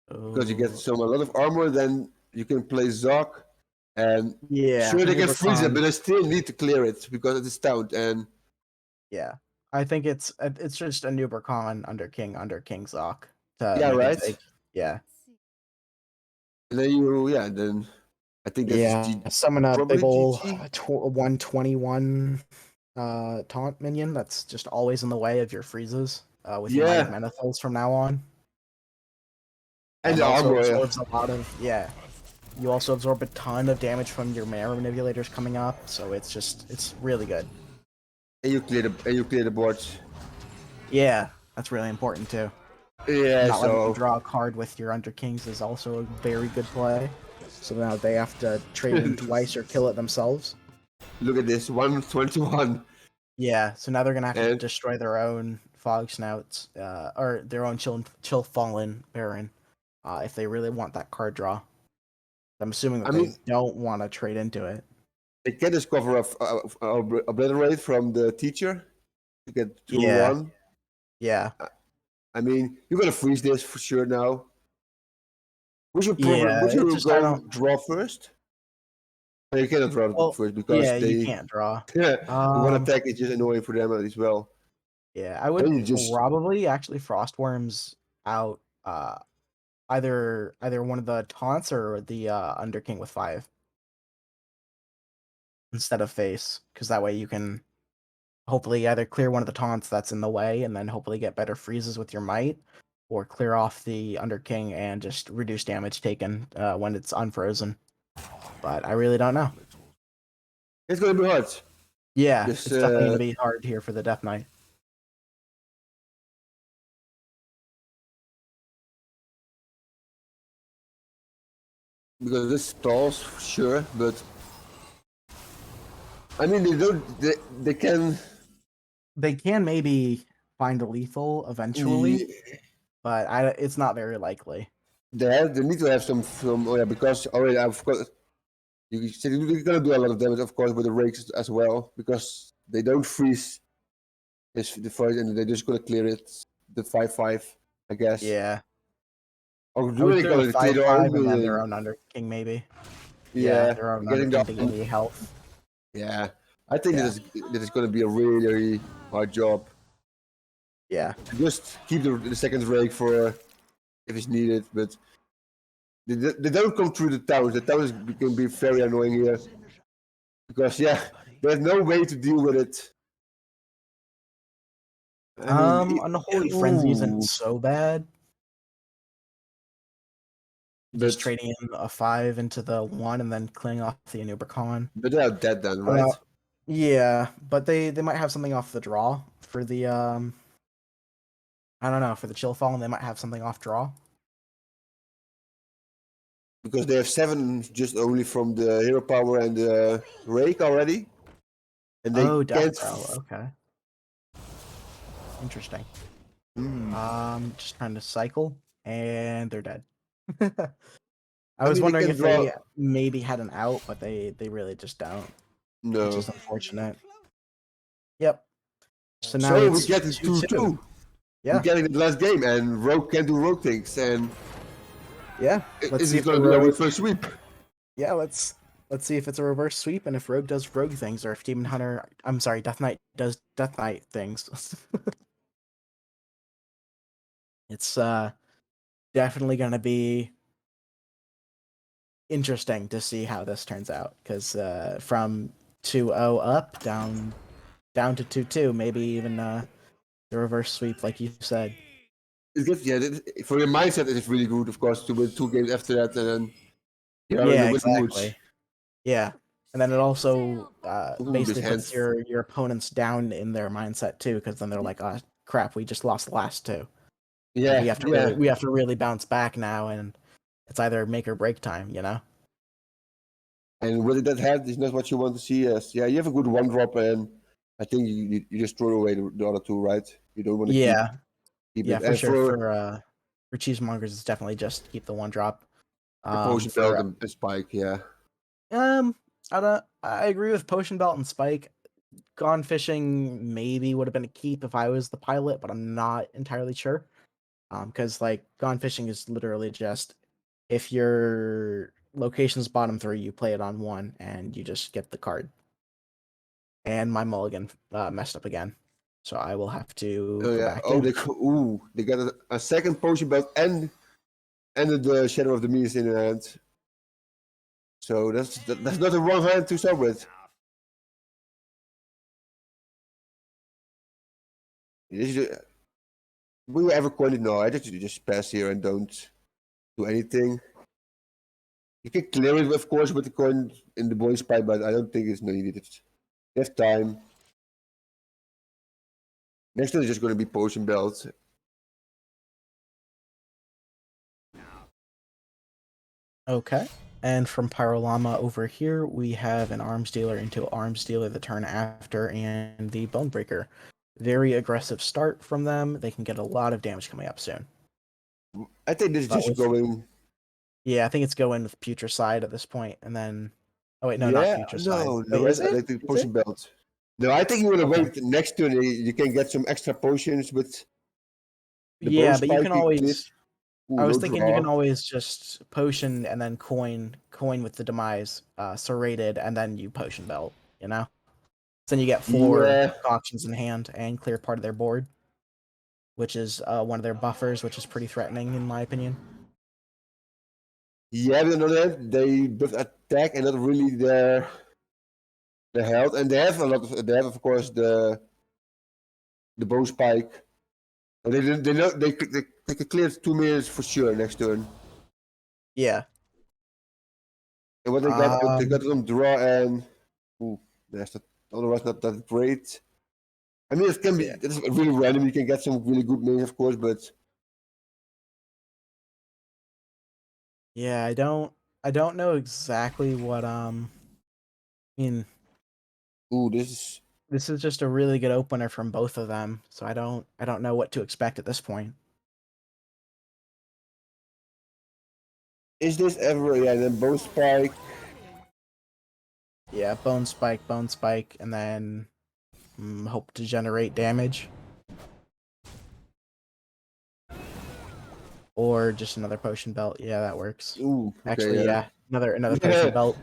[SPEAKER 1] Because you get
[SPEAKER 3] Oh,
[SPEAKER 1] a lot of armor, then you can play Zok. And
[SPEAKER 3] yeah,
[SPEAKER 1] sure, they can freeze it,
[SPEAKER 3] Nubercon.
[SPEAKER 1] but I still need to clear it because it is town. And
[SPEAKER 3] Yeah, I think it's just a Nubercon under King Zok to
[SPEAKER 1] yeah,
[SPEAKER 3] make
[SPEAKER 1] right.
[SPEAKER 3] it big. Yeah.
[SPEAKER 1] And then I think that's
[SPEAKER 3] Yeah, summon a
[SPEAKER 1] probably
[SPEAKER 3] big ol'
[SPEAKER 1] GG.
[SPEAKER 3] 121 taunt minion that's just always in the way of your freezes with your Might of
[SPEAKER 1] Yeah,
[SPEAKER 3] Menethils from now on.
[SPEAKER 1] and
[SPEAKER 3] And
[SPEAKER 1] the
[SPEAKER 3] also
[SPEAKER 1] armor.
[SPEAKER 3] absorbs a lot of you also absorb a ton of damage from your Mare Manipulators coming up, so it's really good.
[SPEAKER 1] And you clear the boards.
[SPEAKER 3] Yeah, that's really important too.
[SPEAKER 1] Yeah,
[SPEAKER 3] Not letting them
[SPEAKER 1] so
[SPEAKER 3] draw a card with your Under Kings is also a very good play. So now they have to trade in twice or kill it themselves.
[SPEAKER 1] look at this 121.
[SPEAKER 3] Yeah, so now they're gonna have to
[SPEAKER 1] And
[SPEAKER 3] destroy their own Fog Snouts, or their own Chill Fallen Baron, if they really want that card draw. I'm assuming that
[SPEAKER 1] I mean,
[SPEAKER 3] they don't want to trade into it.
[SPEAKER 1] they can discover obliterate from the teacher to get
[SPEAKER 3] Yeah,
[SPEAKER 1] 2-1.
[SPEAKER 3] yeah,
[SPEAKER 1] I mean, you're gonna freeze this for sure now.
[SPEAKER 3] yeah.
[SPEAKER 1] Would
[SPEAKER 3] It's
[SPEAKER 1] you
[SPEAKER 3] just I
[SPEAKER 1] go
[SPEAKER 3] don't.
[SPEAKER 1] draw first? No, you cannot draw
[SPEAKER 3] Well,
[SPEAKER 1] first because
[SPEAKER 3] yeah, you
[SPEAKER 1] they
[SPEAKER 3] can't draw.
[SPEAKER 1] the one
[SPEAKER 3] Um,
[SPEAKER 1] attack is just annoying for them as well.
[SPEAKER 3] yeah, I
[SPEAKER 1] I
[SPEAKER 3] would
[SPEAKER 1] mean, you just
[SPEAKER 3] probably actually Frostworms out. Either one of the taunts or the Under King with 5 instead of face, because that way you can hopefully either clear one of the taunts that's in the way and then hopefully get better freezes with your might, or clear off the Under King and just reduce damage taken when it's unfrozen. But I really don't know.
[SPEAKER 1] it's gonna be hard.
[SPEAKER 3] Yeah,
[SPEAKER 1] Just
[SPEAKER 3] it's definitely going to be hard here for the Death Knight.
[SPEAKER 1] because this stalls for sure, but I mean they can
[SPEAKER 3] They can maybe find a lethal eventually, but it's not very likely.
[SPEAKER 1] they need to have some because already I've got you said you're gonna do a lot of damage of course with the rakes as well because they don't freeze the fight and they're just gonna clear it the 5-5 I guess.
[SPEAKER 3] Yeah.
[SPEAKER 1] Or
[SPEAKER 3] I
[SPEAKER 1] do
[SPEAKER 3] would
[SPEAKER 1] they
[SPEAKER 3] do a
[SPEAKER 1] gonna clear their
[SPEAKER 3] 5/5
[SPEAKER 1] own
[SPEAKER 3] and then their
[SPEAKER 1] minion?
[SPEAKER 3] own Under King maybe. Yeah,
[SPEAKER 1] Yeah,
[SPEAKER 3] their own Under
[SPEAKER 1] getting
[SPEAKER 3] King
[SPEAKER 1] the
[SPEAKER 3] to gain the health.
[SPEAKER 1] yeah. I think
[SPEAKER 3] Yeah.
[SPEAKER 1] this is gonna be a really hard job.
[SPEAKER 3] Yeah.
[SPEAKER 1] Just keep the second rake for if it's needed, but they don't come through the towns. The towns can be very annoying here because there's no way to deal with it. I mean,
[SPEAKER 3] Unholy Frenzy isn't
[SPEAKER 1] ooh,
[SPEAKER 3] so bad. Just
[SPEAKER 1] but
[SPEAKER 3] trading in a 5 into the 1 and then clearing off the Anubercon.
[SPEAKER 1] they are dead then, right?
[SPEAKER 3] Yeah, but they might have something off the draw for the I don't know, for the Chill Fallen they might have something off draw.
[SPEAKER 1] Because they have 7 just only from the hero power and the rake already, and they
[SPEAKER 3] Death
[SPEAKER 1] can't.
[SPEAKER 3] Row, okay. Interesting.
[SPEAKER 1] Hmm.
[SPEAKER 3] Just trying to cycle, and they're dead. I
[SPEAKER 1] I
[SPEAKER 3] was
[SPEAKER 1] mean, they
[SPEAKER 3] wondering
[SPEAKER 1] can
[SPEAKER 3] if
[SPEAKER 1] draw.
[SPEAKER 3] they maybe had an out, but they really just don't, which
[SPEAKER 1] No.
[SPEAKER 3] is unfortunate. Yep. So now
[SPEAKER 1] So we
[SPEAKER 3] it's
[SPEAKER 1] get it
[SPEAKER 3] 2-2.
[SPEAKER 1] 2-2.
[SPEAKER 3] Yeah.
[SPEAKER 1] We're getting the last game, and Rogue can do Rogue things, and
[SPEAKER 3] Yeah. Let's
[SPEAKER 1] is
[SPEAKER 3] see
[SPEAKER 1] it
[SPEAKER 3] if the
[SPEAKER 1] going to be a
[SPEAKER 3] Rogue.
[SPEAKER 1] first sweep?
[SPEAKER 3] Yeah. Let's see if it's a reverse sweep and if Rogue does Rogue things, or if Demon Hunter. I'm sorry, Death Knight does Death Knight things. It's definitely gonna be interesting to see how this turns out, because from 2-0 up down to 2-2, maybe even the reverse sweep like you said.
[SPEAKER 1] It's good, for your mindset, it's really good, of course, to win 2 games after that, and then you're in
[SPEAKER 3] Yeah,
[SPEAKER 1] the winning mood.
[SPEAKER 3] exactly. Yeah, And then it also
[SPEAKER 1] Ooh,
[SPEAKER 3] basically
[SPEAKER 1] this
[SPEAKER 3] puts
[SPEAKER 1] hand.
[SPEAKER 3] your opponents down in their mindset too, because then they're like, "Oh crap, we just lost the last two. Like,
[SPEAKER 1] Yeah,
[SPEAKER 3] we have to really bounce back now, and it's either make or break time, you know."
[SPEAKER 1] And with that hand is not what you want to see. As yeah, you have a good one drop, and I think you just throw away the other two, right? You don't want to
[SPEAKER 3] Yeah,
[SPEAKER 1] keep
[SPEAKER 3] yeah,
[SPEAKER 1] it.
[SPEAKER 3] for
[SPEAKER 1] And
[SPEAKER 3] sure.
[SPEAKER 1] for
[SPEAKER 3] For cheesemongers, it's definitely just keep the one drop.
[SPEAKER 1] the potion belt
[SPEAKER 3] For
[SPEAKER 1] and spike, yeah.
[SPEAKER 3] I agree with potion belt and spike. Gone fishing maybe would have been a keep if I was the pilot, but I'm not entirely sure. Because like gone fishing is literally just if your location's bottom three, you play it on one, and you just get the card. And my mulligan messed up again, so I will have to
[SPEAKER 1] Oh
[SPEAKER 3] go
[SPEAKER 1] yeah.
[SPEAKER 3] back
[SPEAKER 1] Oh,
[SPEAKER 3] in.
[SPEAKER 1] they got a second potion belt and the shadow of the Mist in their hand. So that's not a wrong hand to start with. This is will you ever coin it? No, I just pass here and don't do anything. You can clear it, of course, with the coin in the boys' pipe, but I don't think it's needed. You have time. Next one is just going to be potion belt.
[SPEAKER 3] Okay. And from Pyrolama over here, we have an arms dealer into arms dealer the turn after, and the bone breaker. Very aggressive start from them. They can get a lot of damage coming up soon.
[SPEAKER 1] I think this is
[SPEAKER 3] But
[SPEAKER 1] just going.
[SPEAKER 3] yeah, I think it's going with Putricide at this point, and then oh wait, no, not
[SPEAKER 1] Yeah,
[SPEAKER 3] Putricide.
[SPEAKER 1] no,
[SPEAKER 3] Wait,
[SPEAKER 1] no,
[SPEAKER 3] is
[SPEAKER 1] I
[SPEAKER 3] it?
[SPEAKER 1] like the
[SPEAKER 3] Is
[SPEAKER 1] potion
[SPEAKER 3] it?
[SPEAKER 1] belt. No, I think you want to
[SPEAKER 3] Okay.
[SPEAKER 1] wait next turn. You can get some extra potions with the bone
[SPEAKER 3] Yeah, but you
[SPEAKER 1] spike.
[SPEAKER 3] can always.
[SPEAKER 1] Ooh,
[SPEAKER 3] I was
[SPEAKER 1] no
[SPEAKER 3] thinking you
[SPEAKER 1] draw.
[SPEAKER 3] can always just potion and then coin with the demise, serrated, and then you potion belt. You know, so then you get 4
[SPEAKER 1] Yeah,
[SPEAKER 3] options in hand and clear part of their board, which is one of their buffers, which is pretty threatening in my opinion.
[SPEAKER 1] yeah. But on the other hand, they both attack and not really their health, and they have a lot of. They have, of course, the bone spike. And they know they can clear 2 minutes for sure next turn.
[SPEAKER 3] Yeah.
[SPEAKER 1] And what they got some draw and ooh, that's not otherwise not that great. I mean, it can be
[SPEAKER 3] Yeah.
[SPEAKER 1] it's really random. You can get some really good names, of course, but
[SPEAKER 3] Yeah, I don't know exactly what I mean,
[SPEAKER 1] ooh,
[SPEAKER 3] this is just a really good opener from both of them, so I don't know what to expect at this point.
[SPEAKER 1] is this ever yeah? Then bone spike.
[SPEAKER 3] Yeah, bone spike, and then hope to generate damage. Or just another potion belt. Yeah, that works.
[SPEAKER 1] Ooh, okay,
[SPEAKER 3] Actually,
[SPEAKER 1] yeah.
[SPEAKER 3] another potion belt.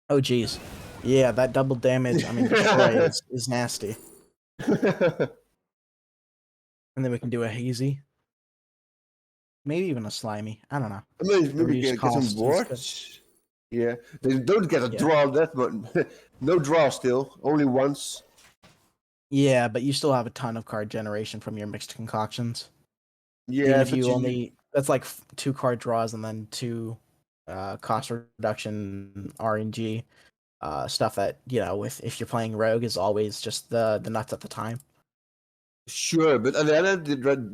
[SPEAKER 3] Oh geez. Yeah, that double damage, I mean destroy is nasty. And then we can do a hazy. Maybe even a slimy. I don't know.
[SPEAKER 1] I mean,
[SPEAKER 3] The
[SPEAKER 1] maybe
[SPEAKER 3] reduced
[SPEAKER 1] get some
[SPEAKER 3] cost is good.
[SPEAKER 1] wards. Yeah, they don't get a
[SPEAKER 3] Yeah.
[SPEAKER 1] draw that one. No draw still, only once.
[SPEAKER 3] Yeah, but you still have a ton of card generation from your mixed concoctions. Even
[SPEAKER 1] Yeah,
[SPEAKER 3] if
[SPEAKER 1] but
[SPEAKER 3] you
[SPEAKER 1] you
[SPEAKER 3] only that's like 2 card draws and then 2 cost reduction RNG stuff that, you know, if you're playing rogue is always just the nuts at the time.
[SPEAKER 1] sure, but on the other hand,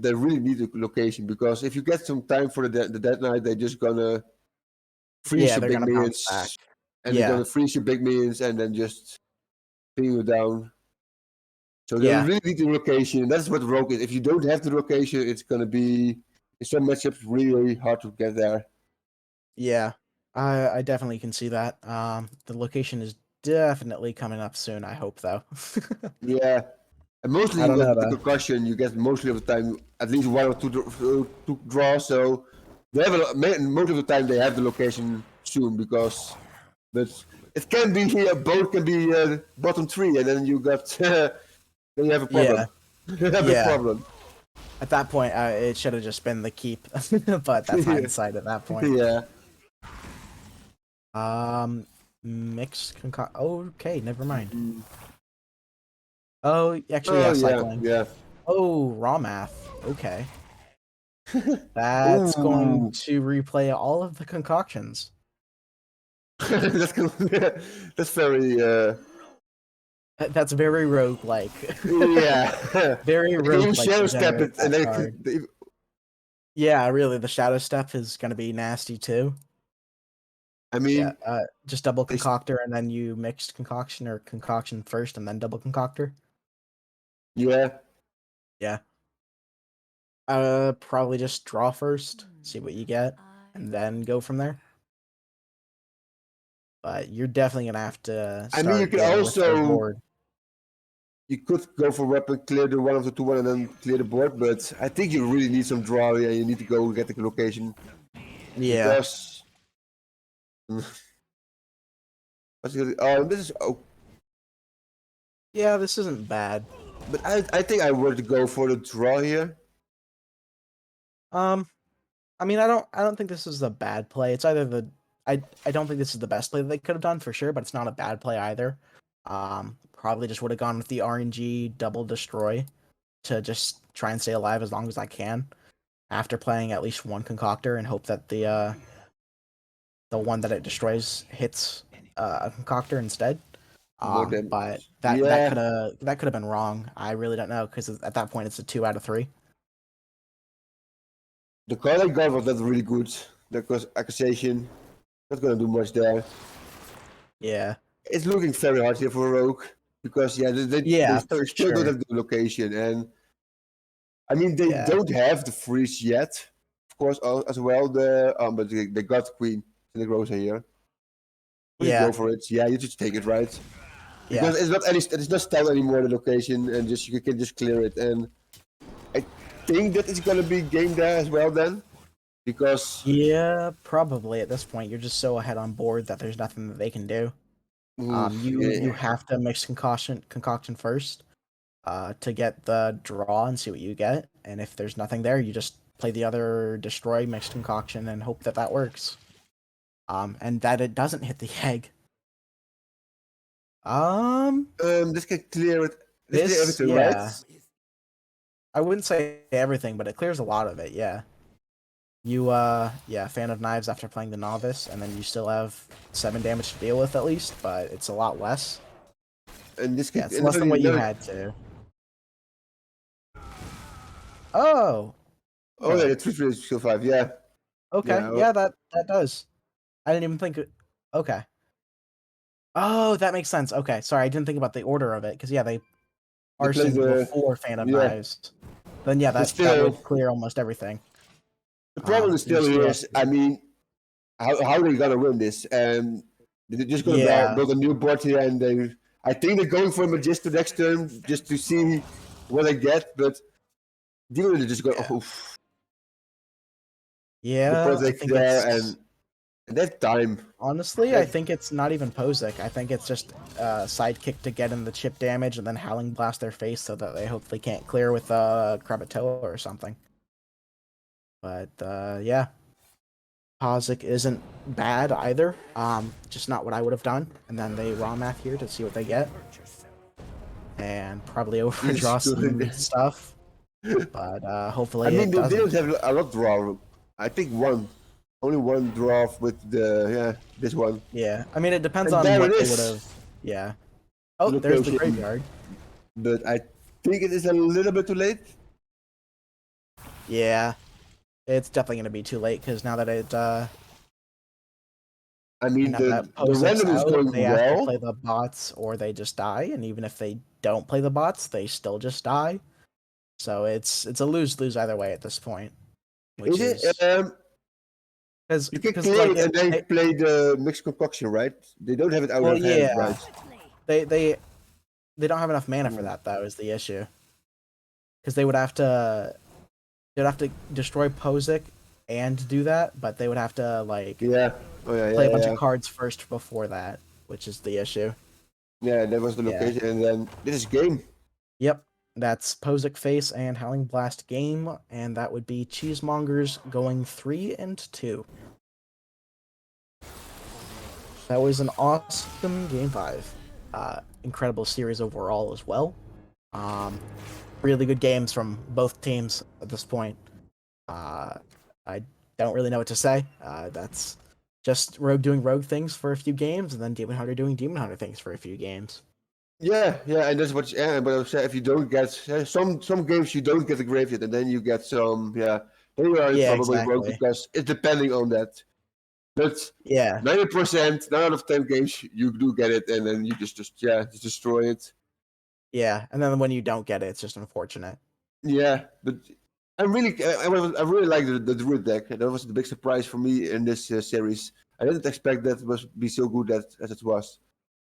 [SPEAKER 1] they really need a location because if you get some time for the dead knight, they're just gonna freeze
[SPEAKER 3] Yeah,
[SPEAKER 1] your
[SPEAKER 3] they're
[SPEAKER 1] big
[SPEAKER 3] gonna bounce back.
[SPEAKER 1] minions, and they're
[SPEAKER 3] Yeah.
[SPEAKER 1] gonna freeze your big minions and then just pin you down. So they
[SPEAKER 3] Yeah.
[SPEAKER 1] really need the location. That's what rogue is. If you don't have the location, it's gonna be in some matchups really hard to get there.
[SPEAKER 3] Yeah. I definitely can see that. The location is definitely coming up soon, I hope though.
[SPEAKER 1] Yeah, and mostly
[SPEAKER 3] I don't know
[SPEAKER 1] with the
[SPEAKER 3] though.
[SPEAKER 1] concussion, you get mostly of the time at least 1 or 2 draws. So they have most of the time they have the location soon because, but it can be here. Both can be bottom 3, and then you got then you have a
[SPEAKER 3] Yeah.
[SPEAKER 1] problem. You have a
[SPEAKER 3] Yeah.
[SPEAKER 1] problem.
[SPEAKER 3] At that point, it should have just been the keep, but that's hindsight at that point.
[SPEAKER 1] Yeah.
[SPEAKER 3] Mixed okay, never mind.
[SPEAKER 1] Mm.
[SPEAKER 3] Oh, actually,
[SPEAKER 1] Oh
[SPEAKER 3] yeah,
[SPEAKER 1] yeah,
[SPEAKER 3] cycling.
[SPEAKER 1] yeah.
[SPEAKER 3] Oh, raw math. Okay. That's going
[SPEAKER 1] Ooh.
[SPEAKER 3] to replay all of the concoctions.
[SPEAKER 1] that's that's very
[SPEAKER 3] That's very rogue-like.
[SPEAKER 1] yeah.
[SPEAKER 3] Very
[SPEAKER 1] You
[SPEAKER 3] rogue-like to
[SPEAKER 1] shadow step
[SPEAKER 3] generate
[SPEAKER 1] it, and
[SPEAKER 3] that
[SPEAKER 1] then
[SPEAKER 3] card. Yeah, really, the Shadow Step is gonna be nasty too.
[SPEAKER 1] I
[SPEAKER 3] Yeah,
[SPEAKER 1] mean,
[SPEAKER 3] just double
[SPEAKER 1] they-
[SPEAKER 3] concoctor and then you mixed concoction or concoction first and then double concoctor.
[SPEAKER 1] yeah.
[SPEAKER 3] Yeah. Probably just draw first, see what you get, and then go from there. But you're definitely gonna have to
[SPEAKER 1] I mean, you
[SPEAKER 3] start
[SPEAKER 1] can
[SPEAKER 3] dealing with their
[SPEAKER 1] also
[SPEAKER 3] board.
[SPEAKER 1] you could go for weapon, clear the 1 of the 2-1, and then clear the board. But I think you really need some draw. Yeah, you need to go get the location
[SPEAKER 3] Yeah.
[SPEAKER 1] because. Oh, this is
[SPEAKER 3] Yeah, this isn't bad.
[SPEAKER 1] but I think I would go for the draw here.
[SPEAKER 3] I mean, I don't think this is a bad play. It's either the I don't think this is the best play that they could have done for sure, but it's not a bad play either. Probably just would have gone with the RNG double destroy to just try and stay alive as long as I can after playing at least one concoctor and hope that the one that it destroys hits a concoctor instead.
[SPEAKER 1] More damage.
[SPEAKER 3] But
[SPEAKER 1] Yeah.
[SPEAKER 3] that could have been wrong. I really don't know because at that point it's a 2 out of 3.
[SPEAKER 1] The card I got was not really good. Because accusation, not gonna do much there.
[SPEAKER 3] Yeah.
[SPEAKER 1] It's looking very hard here for Rogue because they still
[SPEAKER 3] sure.
[SPEAKER 1] don't have the location, and I mean they
[SPEAKER 3] Yeah.
[SPEAKER 1] don't have the freeze yet, of course, as well. But they got Queen in the Rosa here. You
[SPEAKER 3] Yeah.
[SPEAKER 1] go for it. Yeah, you just take it, right?
[SPEAKER 3] Yeah.
[SPEAKER 1] Because it's not stealth anymore, the location, and just you can just clear it. And I think that it's gonna be game there as well then, because
[SPEAKER 3] Yeah, probably at this point you're just so ahead on board that there's nothing that they can do. You have to mix concoction first, to get the draw and see what you get. And if there's nothing there, you just play the other destroy mixed concoction and hope that that works. And that it doesn't hit the egg.
[SPEAKER 1] this can clear it. This clear everything,
[SPEAKER 3] yeah.
[SPEAKER 1] right?
[SPEAKER 3] I wouldn't say everything, but it clears a lot of it. Yeah. You yeah, fan of knives after playing the novice, and then you still have 7 damage to deal with at least, but it's a lot less.
[SPEAKER 1] And this can
[SPEAKER 3] Yeah, it's less than what you had to. Oh.
[SPEAKER 1] Oh yeah, the 3 is still 5. Yeah.
[SPEAKER 3] Okay.
[SPEAKER 1] Yeah,
[SPEAKER 3] Yeah, that does. I didn't even think. Okay. Oh, that makes sense. Okay, sorry, I didn't think about the order of it because yeah, they
[SPEAKER 1] played
[SPEAKER 3] arsoned before fan of knives. Then yeah, that
[SPEAKER 1] still-
[SPEAKER 3] would clear almost everything.
[SPEAKER 1] The problem is still
[SPEAKER 3] you
[SPEAKER 1] here
[SPEAKER 3] still
[SPEAKER 1] is, I mean, how are they gonna win this? And they're just gonna
[SPEAKER 3] Yeah.
[SPEAKER 1] build a new board here, and I think they're going for Magister next turn just to see what they get, but they're just going, oof.
[SPEAKER 3] Yeah,
[SPEAKER 1] The
[SPEAKER 3] I
[SPEAKER 1] project
[SPEAKER 3] think
[SPEAKER 1] there,
[SPEAKER 3] it's
[SPEAKER 1] and that time.
[SPEAKER 3] honestly, I think it's not even Pozic. I think it's just sidekick to get in the chip damage and then Howling Blast their face so that they hopefully can't clear with Kravatoa or something. But yeah, Pozic isn't bad either. Just not what I would have done. And then they raw math here to see what they get, and probably overdraw some stuff. But hopefully,
[SPEAKER 1] I mean,
[SPEAKER 3] it
[SPEAKER 1] they
[SPEAKER 3] doesn't.
[SPEAKER 1] didn't have a lot draw. I think only one draw with this one.
[SPEAKER 3] Yeah, I mean, it depends
[SPEAKER 1] And
[SPEAKER 3] on
[SPEAKER 1] there
[SPEAKER 3] what
[SPEAKER 1] it
[SPEAKER 3] they
[SPEAKER 1] is.
[SPEAKER 3] would have. Yeah. Oh, there's the
[SPEAKER 1] Location.
[SPEAKER 3] graveyard.
[SPEAKER 1] But I think it is a little bit too late.
[SPEAKER 3] Yeah, it's definitely gonna be too late because now that
[SPEAKER 1] I mean,
[SPEAKER 3] now
[SPEAKER 1] the
[SPEAKER 3] that Pozic's
[SPEAKER 1] random is
[SPEAKER 3] out,
[SPEAKER 1] going
[SPEAKER 3] they have to
[SPEAKER 1] well.
[SPEAKER 3] play the bots or they just die, and even if they don't play the bots, they still just die. So it's a lose either way at this point. Which
[SPEAKER 1] Is
[SPEAKER 3] is
[SPEAKER 1] it?
[SPEAKER 3] because
[SPEAKER 1] You can clear it and then play the mixed concoction, right? They don't have it out
[SPEAKER 3] well,
[SPEAKER 1] of hand,
[SPEAKER 3] yeah,
[SPEAKER 1] right?
[SPEAKER 3] they don't have enough mana for that. That was the issue. Because they'd have to destroy Pozic and do that, but they would have to like
[SPEAKER 1] Yeah. Oh yeah,
[SPEAKER 3] play a bunch of cards first before that, which is the issue.
[SPEAKER 1] Yeah, that was the
[SPEAKER 3] Yeah.
[SPEAKER 1] location, and then this is game.
[SPEAKER 3] Yep, that's Pozic face and Howling Blast game, and that would be Cheesemongers going 3-2. That was an awesome game 5. Incredible series overall as well. Really good games from both teams at this point. I don't really know what to say. That's just Rogue doing Rogue things for a few games, and then Demon Hunter doing Demon Hunter things for a few games.
[SPEAKER 1] Yeah, and that's what. Yeah, but I said if you don't get some games, you don't get a graveyard, and then you get some. Yeah, then you are in
[SPEAKER 3] Yeah,
[SPEAKER 1] trouble with Rogue
[SPEAKER 3] exactly.
[SPEAKER 1] because it's depending on that. But
[SPEAKER 3] Yeah,
[SPEAKER 1] 90%, 9 out of 10 games, you do get it, and then you just destroy it.
[SPEAKER 3] yeah, and then when you don't get it, it's just unfortunate.
[SPEAKER 1] Yeah, but I really like the Druid deck. That was the big surprise for me in this series. I didn't expect that it was be so good as it was.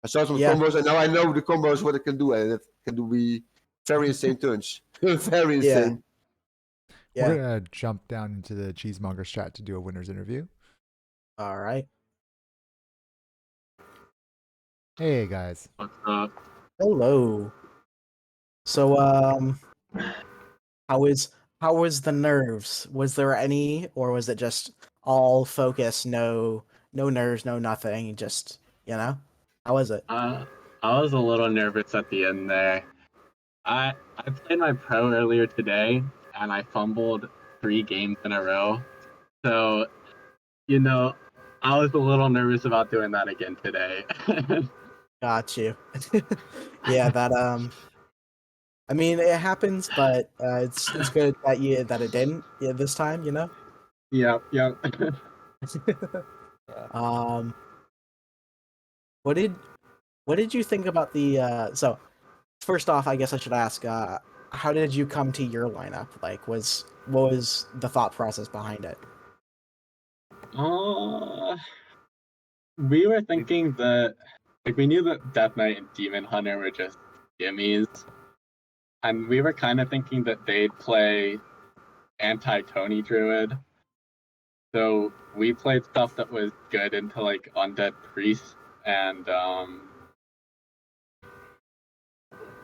[SPEAKER 1] I saw some
[SPEAKER 3] Yeah.
[SPEAKER 1] combos, and now I know the combos what it can do, and it can do be very insane turns. Very
[SPEAKER 3] Yeah.
[SPEAKER 1] insane.
[SPEAKER 3] Yeah.
[SPEAKER 2] We're gonna jump down into the Cheesemongers chat to do a winners interview.
[SPEAKER 3] All right.
[SPEAKER 2] Hey guys.
[SPEAKER 8] What's up?
[SPEAKER 3] Hello. So, how was the nerves? Was there any, or was it just all focus, no nerves, no nothing, just how was it?
[SPEAKER 8] I was a little nervous at the end there. I played my pro earlier today, and I fumbled 3 games in a row. So, I was a little nervous about doing that again today.
[SPEAKER 3] Got you. Yeah, that I mean, it happens, but it's good that it didn't this time,
[SPEAKER 8] Yep.
[SPEAKER 3] Um, what did you think about the so first off, I guess I should ask, how did you come to your lineup? Like, what was the thought process behind it?
[SPEAKER 8] We were thinking that, we knew that Death Knight and Demon Hunter were just gimmies, and we were kind of thinking that they'd play anti-Tony Druid. So we played stuff that was good into like Undead Priest and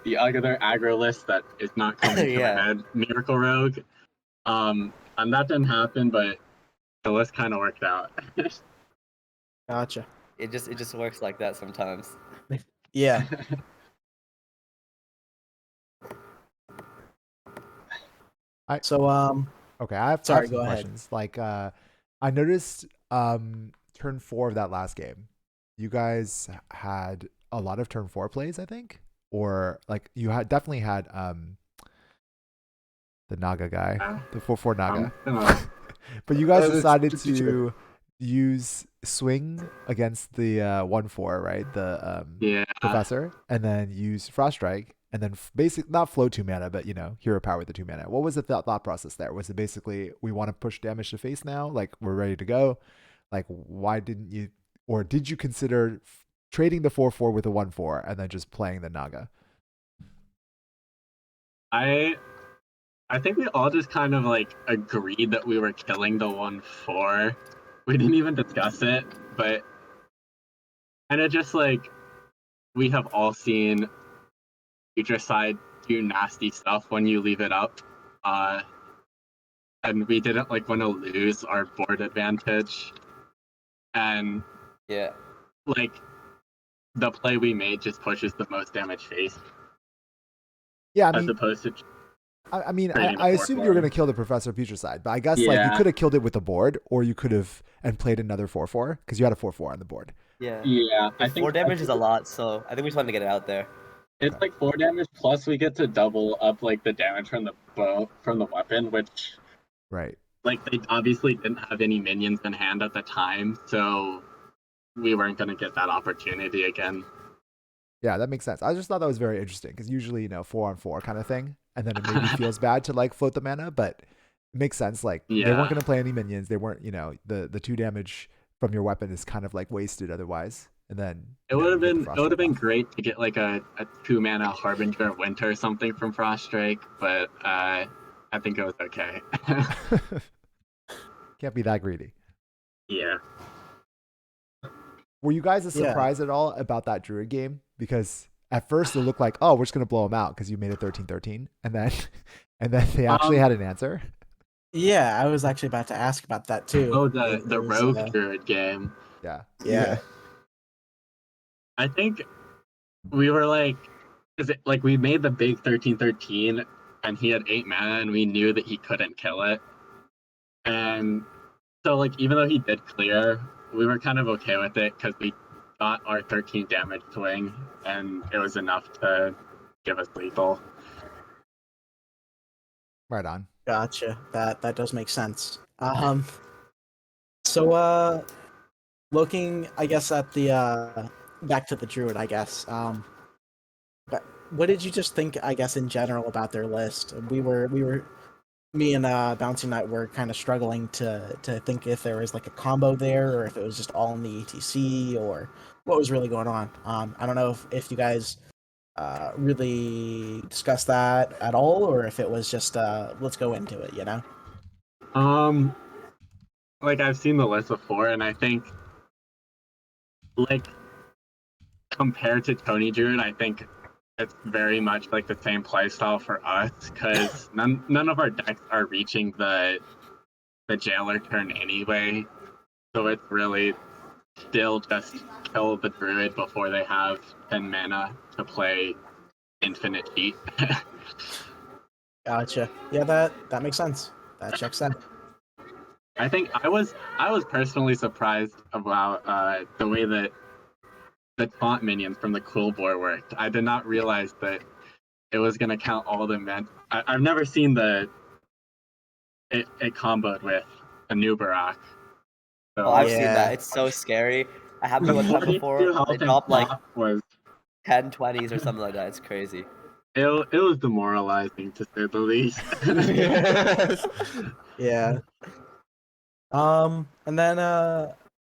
[SPEAKER 8] the other aggro list that is not coming to my head, Miracle Rogue. And that didn't happen, but the list kind of worked out.
[SPEAKER 3] Gotcha.
[SPEAKER 9] It just works like that sometimes.
[SPEAKER 3] Yeah.
[SPEAKER 2] Okay, I have
[SPEAKER 3] Sorry,
[SPEAKER 2] some
[SPEAKER 3] go ahead.
[SPEAKER 2] questions. Like, I noticed turn 4 of that last game, you guys had a lot of turn 4 plays, I think, or like you had definitely had the Naga guy, the 4/4 Naga, but you guys decided to use swing against the 1/4, right? The professor, and then use Frost Strike, and then basic not flow 2 mana, but hero power with the 2 mana. What was the thought process there? Was it basically we want to push damage to face now, like we're ready to go? Like why didn't you, or did you consider trading the 4/4 with the 1/4 and then just playing the Naga?
[SPEAKER 8] I think we all just kind of like agreed that we were killing the 1/4. We didn't even discuss it, but and it just like we have all seen future side do nasty stuff when you leave it up. And we didn't like want to lose our board advantage. And
[SPEAKER 9] yeah,
[SPEAKER 8] like the play we made just pushes the most damage face.
[SPEAKER 2] Yeah, I mean,
[SPEAKER 8] as opposed to
[SPEAKER 2] I assumed you were going to kill the Professor Future side, but I guess like you could have killed it with the board, or you could have and played another 4/4 because you had a 4/4 on the board.
[SPEAKER 9] Yeah.
[SPEAKER 8] I think
[SPEAKER 9] 4 damage is a lot, so I think we just wanted to get it out there.
[SPEAKER 8] It's like 4 damage plus we get to double up like the damage from the bow from the weapon, which
[SPEAKER 2] right.
[SPEAKER 8] Like they obviously didn't have any minions in hand at the time, so we weren't going to get that opportunity again.
[SPEAKER 2] Yeah, that makes sense. I just thought that was very interesting because usually 4-on-4 kind of thing, and then it maybe feels bad to like float the mana, but it makes sense. Like they weren't going to play any minions. They weren't, the 2 damage from your weapon is kind of like wasted otherwise. And then
[SPEAKER 8] it would have been great to get like a 2 mana Harbinger of Winter or something from Frost Strike, but I think it was okay.
[SPEAKER 2] Can't be that greedy.
[SPEAKER 8] Yeah.
[SPEAKER 2] Were you guys surprised at all about that Druid game? Because at first it looked like, oh, we're just gonna blow them out because you made it 13-13, and then they actually had an answer.
[SPEAKER 3] Yeah, I was actually about to ask about that too.
[SPEAKER 8] Oh, the Rogue Druid game.
[SPEAKER 3] Yeah.
[SPEAKER 8] I think we were like, we made the big 13-13, and he had 8 mana, and we knew that he couldn't kill it. And so, like, even though he did clear, we were kind of okay with it because we got our 13 damage swing, and it was enough to give us lethal.
[SPEAKER 2] Right on.
[SPEAKER 3] Gotcha. That does make sense. So looking, I guess, at the back to the druid, I guess. But what did you just think, I guess, in general about their list? Me and Bouncy Knight were kind of struggling to think if there was like a combo there, or if it was just all in the ATC, or what was really going on. I don't know if you guys really discussed that at all, or if it was just let's go into it, you know?
[SPEAKER 8] Like I've seen the list before, and I think like compared to Tony Druid, I think it's very much like the same playstyle for us because none of our decks are reaching the jailer turn anyway. So it's really still just kill the druid before they have 10 mana to play infinite cheat.
[SPEAKER 3] Gotcha. Yeah, that makes sense. That checks out.
[SPEAKER 8] I think I was personally surprised about the way that the taunt minions from the cool board worked. I did not realize that it was gonna count all the men. I've never seen it comboed with a new Barak. So
[SPEAKER 9] Oh, I've seen
[SPEAKER 3] Yeah.
[SPEAKER 9] that. It's so scary. I happened to one time
[SPEAKER 8] 42
[SPEAKER 9] before. They
[SPEAKER 8] health and
[SPEAKER 9] dropped like
[SPEAKER 8] pop was
[SPEAKER 9] 10 20s or something like that. It's crazy.
[SPEAKER 8] it was demoralizing to say the least.
[SPEAKER 1] Yes.
[SPEAKER 3] Yeah. And then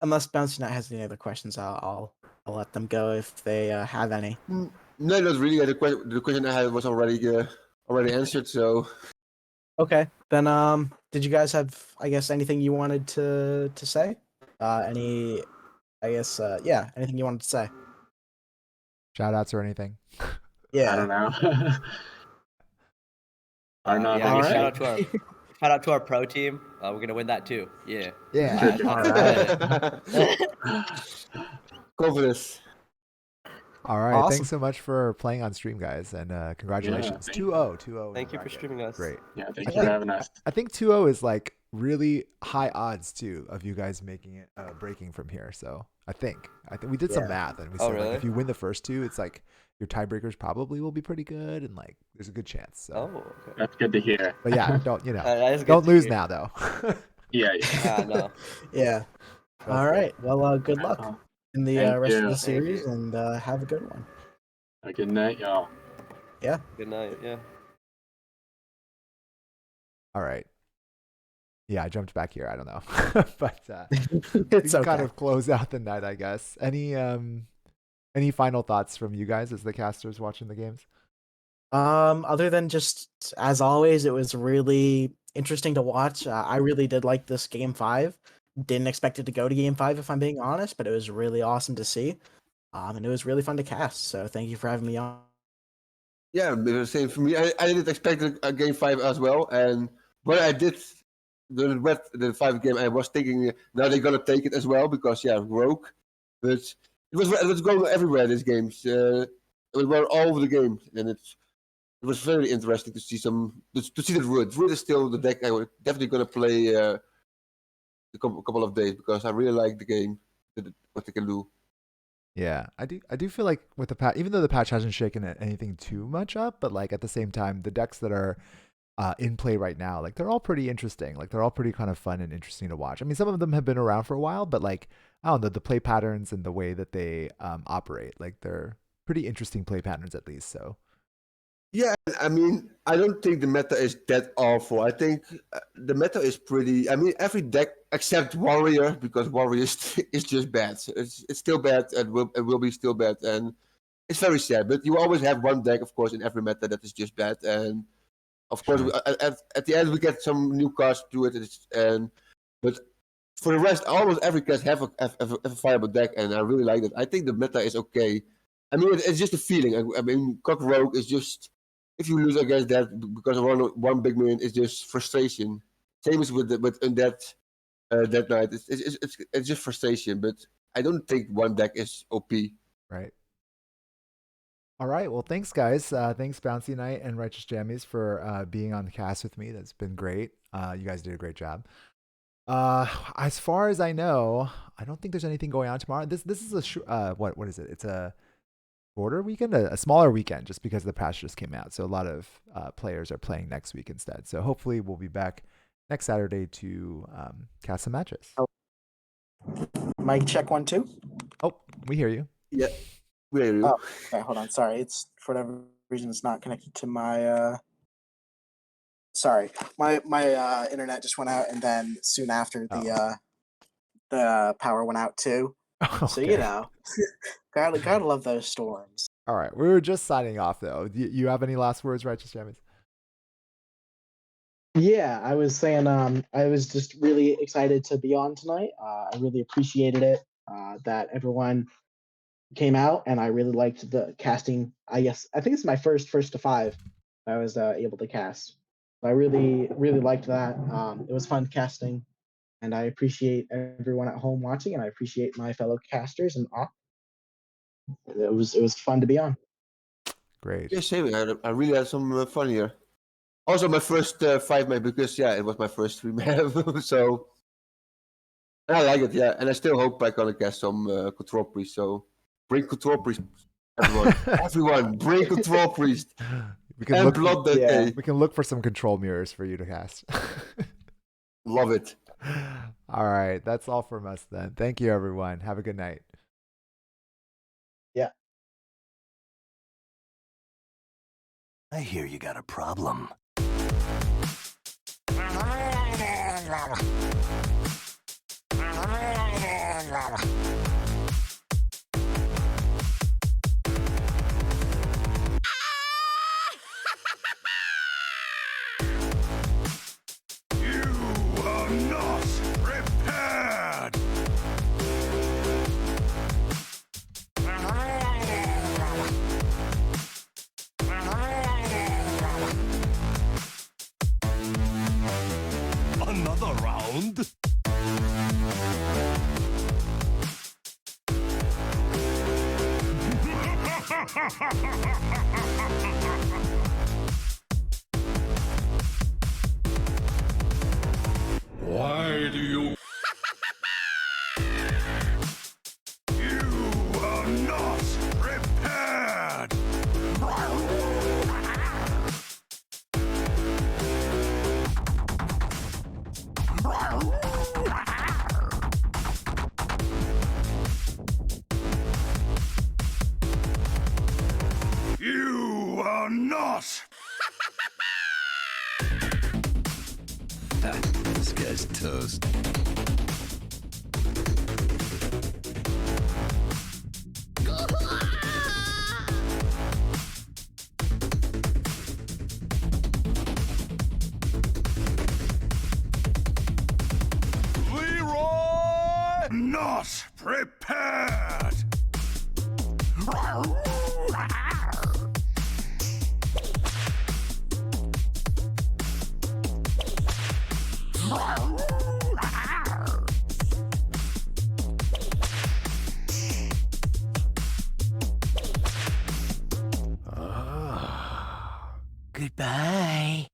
[SPEAKER 3] unless Bouncy Knight has any other questions, I'll let them go if they have any.
[SPEAKER 1] No, not really. The question I had was already answered. So
[SPEAKER 3] Okay. Then did you guys have, I guess, anything you wanted to say? Any, I guess, yeah, anything you wanted to say?
[SPEAKER 2] Shout outs or anything?
[SPEAKER 8] I
[SPEAKER 3] Yeah.
[SPEAKER 8] don't know. Are not
[SPEAKER 9] Yeah, I
[SPEAKER 3] All
[SPEAKER 9] guess
[SPEAKER 3] right.
[SPEAKER 9] shout out to our pro team. We're gonna win that too. Yeah.
[SPEAKER 2] Yeah.
[SPEAKER 3] All right.
[SPEAKER 1] confidence.
[SPEAKER 2] All right.
[SPEAKER 3] Awesome.
[SPEAKER 2] Thanks so much for playing on stream, guys, and congratulations.
[SPEAKER 8] thank
[SPEAKER 2] 2-0. 2-0. in
[SPEAKER 9] Thank
[SPEAKER 2] the
[SPEAKER 9] you for
[SPEAKER 2] bracket.
[SPEAKER 9] streaming us.
[SPEAKER 2] Great.
[SPEAKER 8] Yeah, thank you for having us.
[SPEAKER 2] I think 2-0 is like really high odds too of you guys making it breaking from here. So I think we did some
[SPEAKER 3] Yeah.
[SPEAKER 2] math and we
[SPEAKER 9] Oh,
[SPEAKER 2] said like
[SPEAKER 9] really?
[SPEAKER 2] if you win the first two, it's like your tiebreakers probably will be pretty good and like there's a good chance. So.
[SPEAKER 9] Oh, okay.
[SPEAKER 8] That's good to hear.
[SPEAKER 2] But yeah, don't
[SPEAKER 9] That is good
[SPEAKER 2] don't
[SPEAKER 9] to
[SPEAKER 2] lose
[SPEAKER 9] hear.
[SPEAKER 2] now though.
[SPEAKER 8] Yeah.
[SPEAKER 9] No.
[SPEAKER 3] Yeah. All right. Well, good
[SPEAKER 8] That's
[SPEAKER 3] luck
[SPEAKER 8] all.
[SPEAKER 3] in the
[SPEAKER 8] Thank
[SPEAKER 3] rest of
[SPEAKER 8] you.
[SPEAKER 3] the
[SPEAKER 9] Thank
[SPEAKER 3] series,
[SPEAKER 9] you.
[SPEAKER 3] and have a good one.
[SPEAKER 8] A good night, y'all.
[SPEAKER 3] Yeah.
[SPEAKER 9] Good night. Yeah.
[SPEAKER 2] All right. Yeah, I jumped back here. I don't know, but we
[SPEAKER 3] It's
[SPEAKER 2] can
[SPEAKER 3] okay.
[SPEAKER 2] kind of close out the night, I guess. Any final thoughts from you guys as the casters watching the games?
[SPEAKER 3] Other than just as always, it was really interesting to watch. I really did like this game 5. Didn't expect it to go to game 5 if I'm being honest, but it was really awesome to see. And it was really fun to cast. So thank you for having me on.
[SPEAKER 1] Yeah, it was the same for me. I didn't expect a game 5 as well, and when I did the 5 game, I was thinking now they're gonna take it as well because Rogue, but it was going everywhere. These games, it was going all over the game, and it was very interesting to see to see the Druid. Druid is still the deck I was definitely gonna play a couple of days because I really like the game, what they can do.
[SPEAKER 2] Yeah, I do feel like with the patch, even though the patch hasn't shaken anything too much up, but like at the same time, the decks that are in play right now, like they're all pretty interesting. Like they're all pretty kind of fun and interesting to watch. I mean, some of them have been around for a while, but like I don't know, the play patterns and the way that they operate, like they're pretty interesting play patterns at least. So
[SPEAKER 1] Yeah, I mean, I don't think the meta is that awful. I think the meta is pretty. I mean, every deck except Warrior, because Warrior is just bad. It's still bad and it will be still bad, and it's very sad. But you always have one deck, of course, in every meta that is just bad, and of course,
[SPEAKER 2] Sure.
[SPEAKER 1] at the end we get some new cards to it, but for the rest, almost every class have a viable deck, and I really like it. I think the meta is okay. I mean, it's just a feeling. I mean, Cock Rogue is just if you lose against that because of one big minion, it's just frustration. Same as with that night. It's just frustration. But I don't think one deck is OP.
[SPEAKER 2] right. All right. Well, thanks, guys. Thanks, Bouncy Knight and Righteous Jammies, for being on the cast with me. That's been great. You guys did a great job. As far as I know, I don't think there's anything going on tomorrow. This is a what is it? It's a shorter weekend, a smaller weekend, just because the patch just came out. So a lot of players are playing next week instead. So hopefully we'll be back next Saturday to cast some matches.
[SPEAKER 3] Oh. Mic check 1 2.
[SPEAKER 2] Oh, we hear you.
[SPEAKER 1] Yeah, we hear you.
[SPEAKER 3] Oh, okay, hold on. Sorry, it's for whatever reason it's not connected to my. Sorry, my internet just went out, and then soon after the power went out too.
[SPEAKER 2] Okay.
[SPEAKER 3] So you know, gotta love those storms.
[SPEAKER 2] All right, we were just signing off though. You have any last words, Righteous Jammies?
[SPEAKER 3] Yeah, I was saying, I was just really excited to be on tonight. I really appreciated it, that everyone came out, and I really liked the casting. I think it's my first to 5 I was able to cast. I really liked that. It was fun casting, and I appreciate everyone at home watching, and I appreciate my fellow casters, and it was fun to be on.
[SPEAKER 2] Great.
[SPEAKER 1] Yeah, same. I really had some fun here. Also, my first 5 map because it was my first 3 map. So I like it. Yeah, and I still hope I gonna cast some Control Priest. So bring Control Priest, everyone. Everyone, bring Control Priest.
[SPEAKER 2] We can
[SPEAKER 1] And
[SPEAKER 2] look.
[SPEAKER 1] Blood that day.
[SPEAKER 2] We can look for some control mirrors for you to cast.
[SPEAKER 1] Love it.
[SPEAKER 2] All right, that's all from us then. Thank you, everyone. Have a good night.
[SPEAKER 3] Yeah.
[SPEAKER 10] I hear you got a problem. Another round? Why do you... You are not prepared! You are not! This guy's toast. Leroy! Not prepared! Goodbye.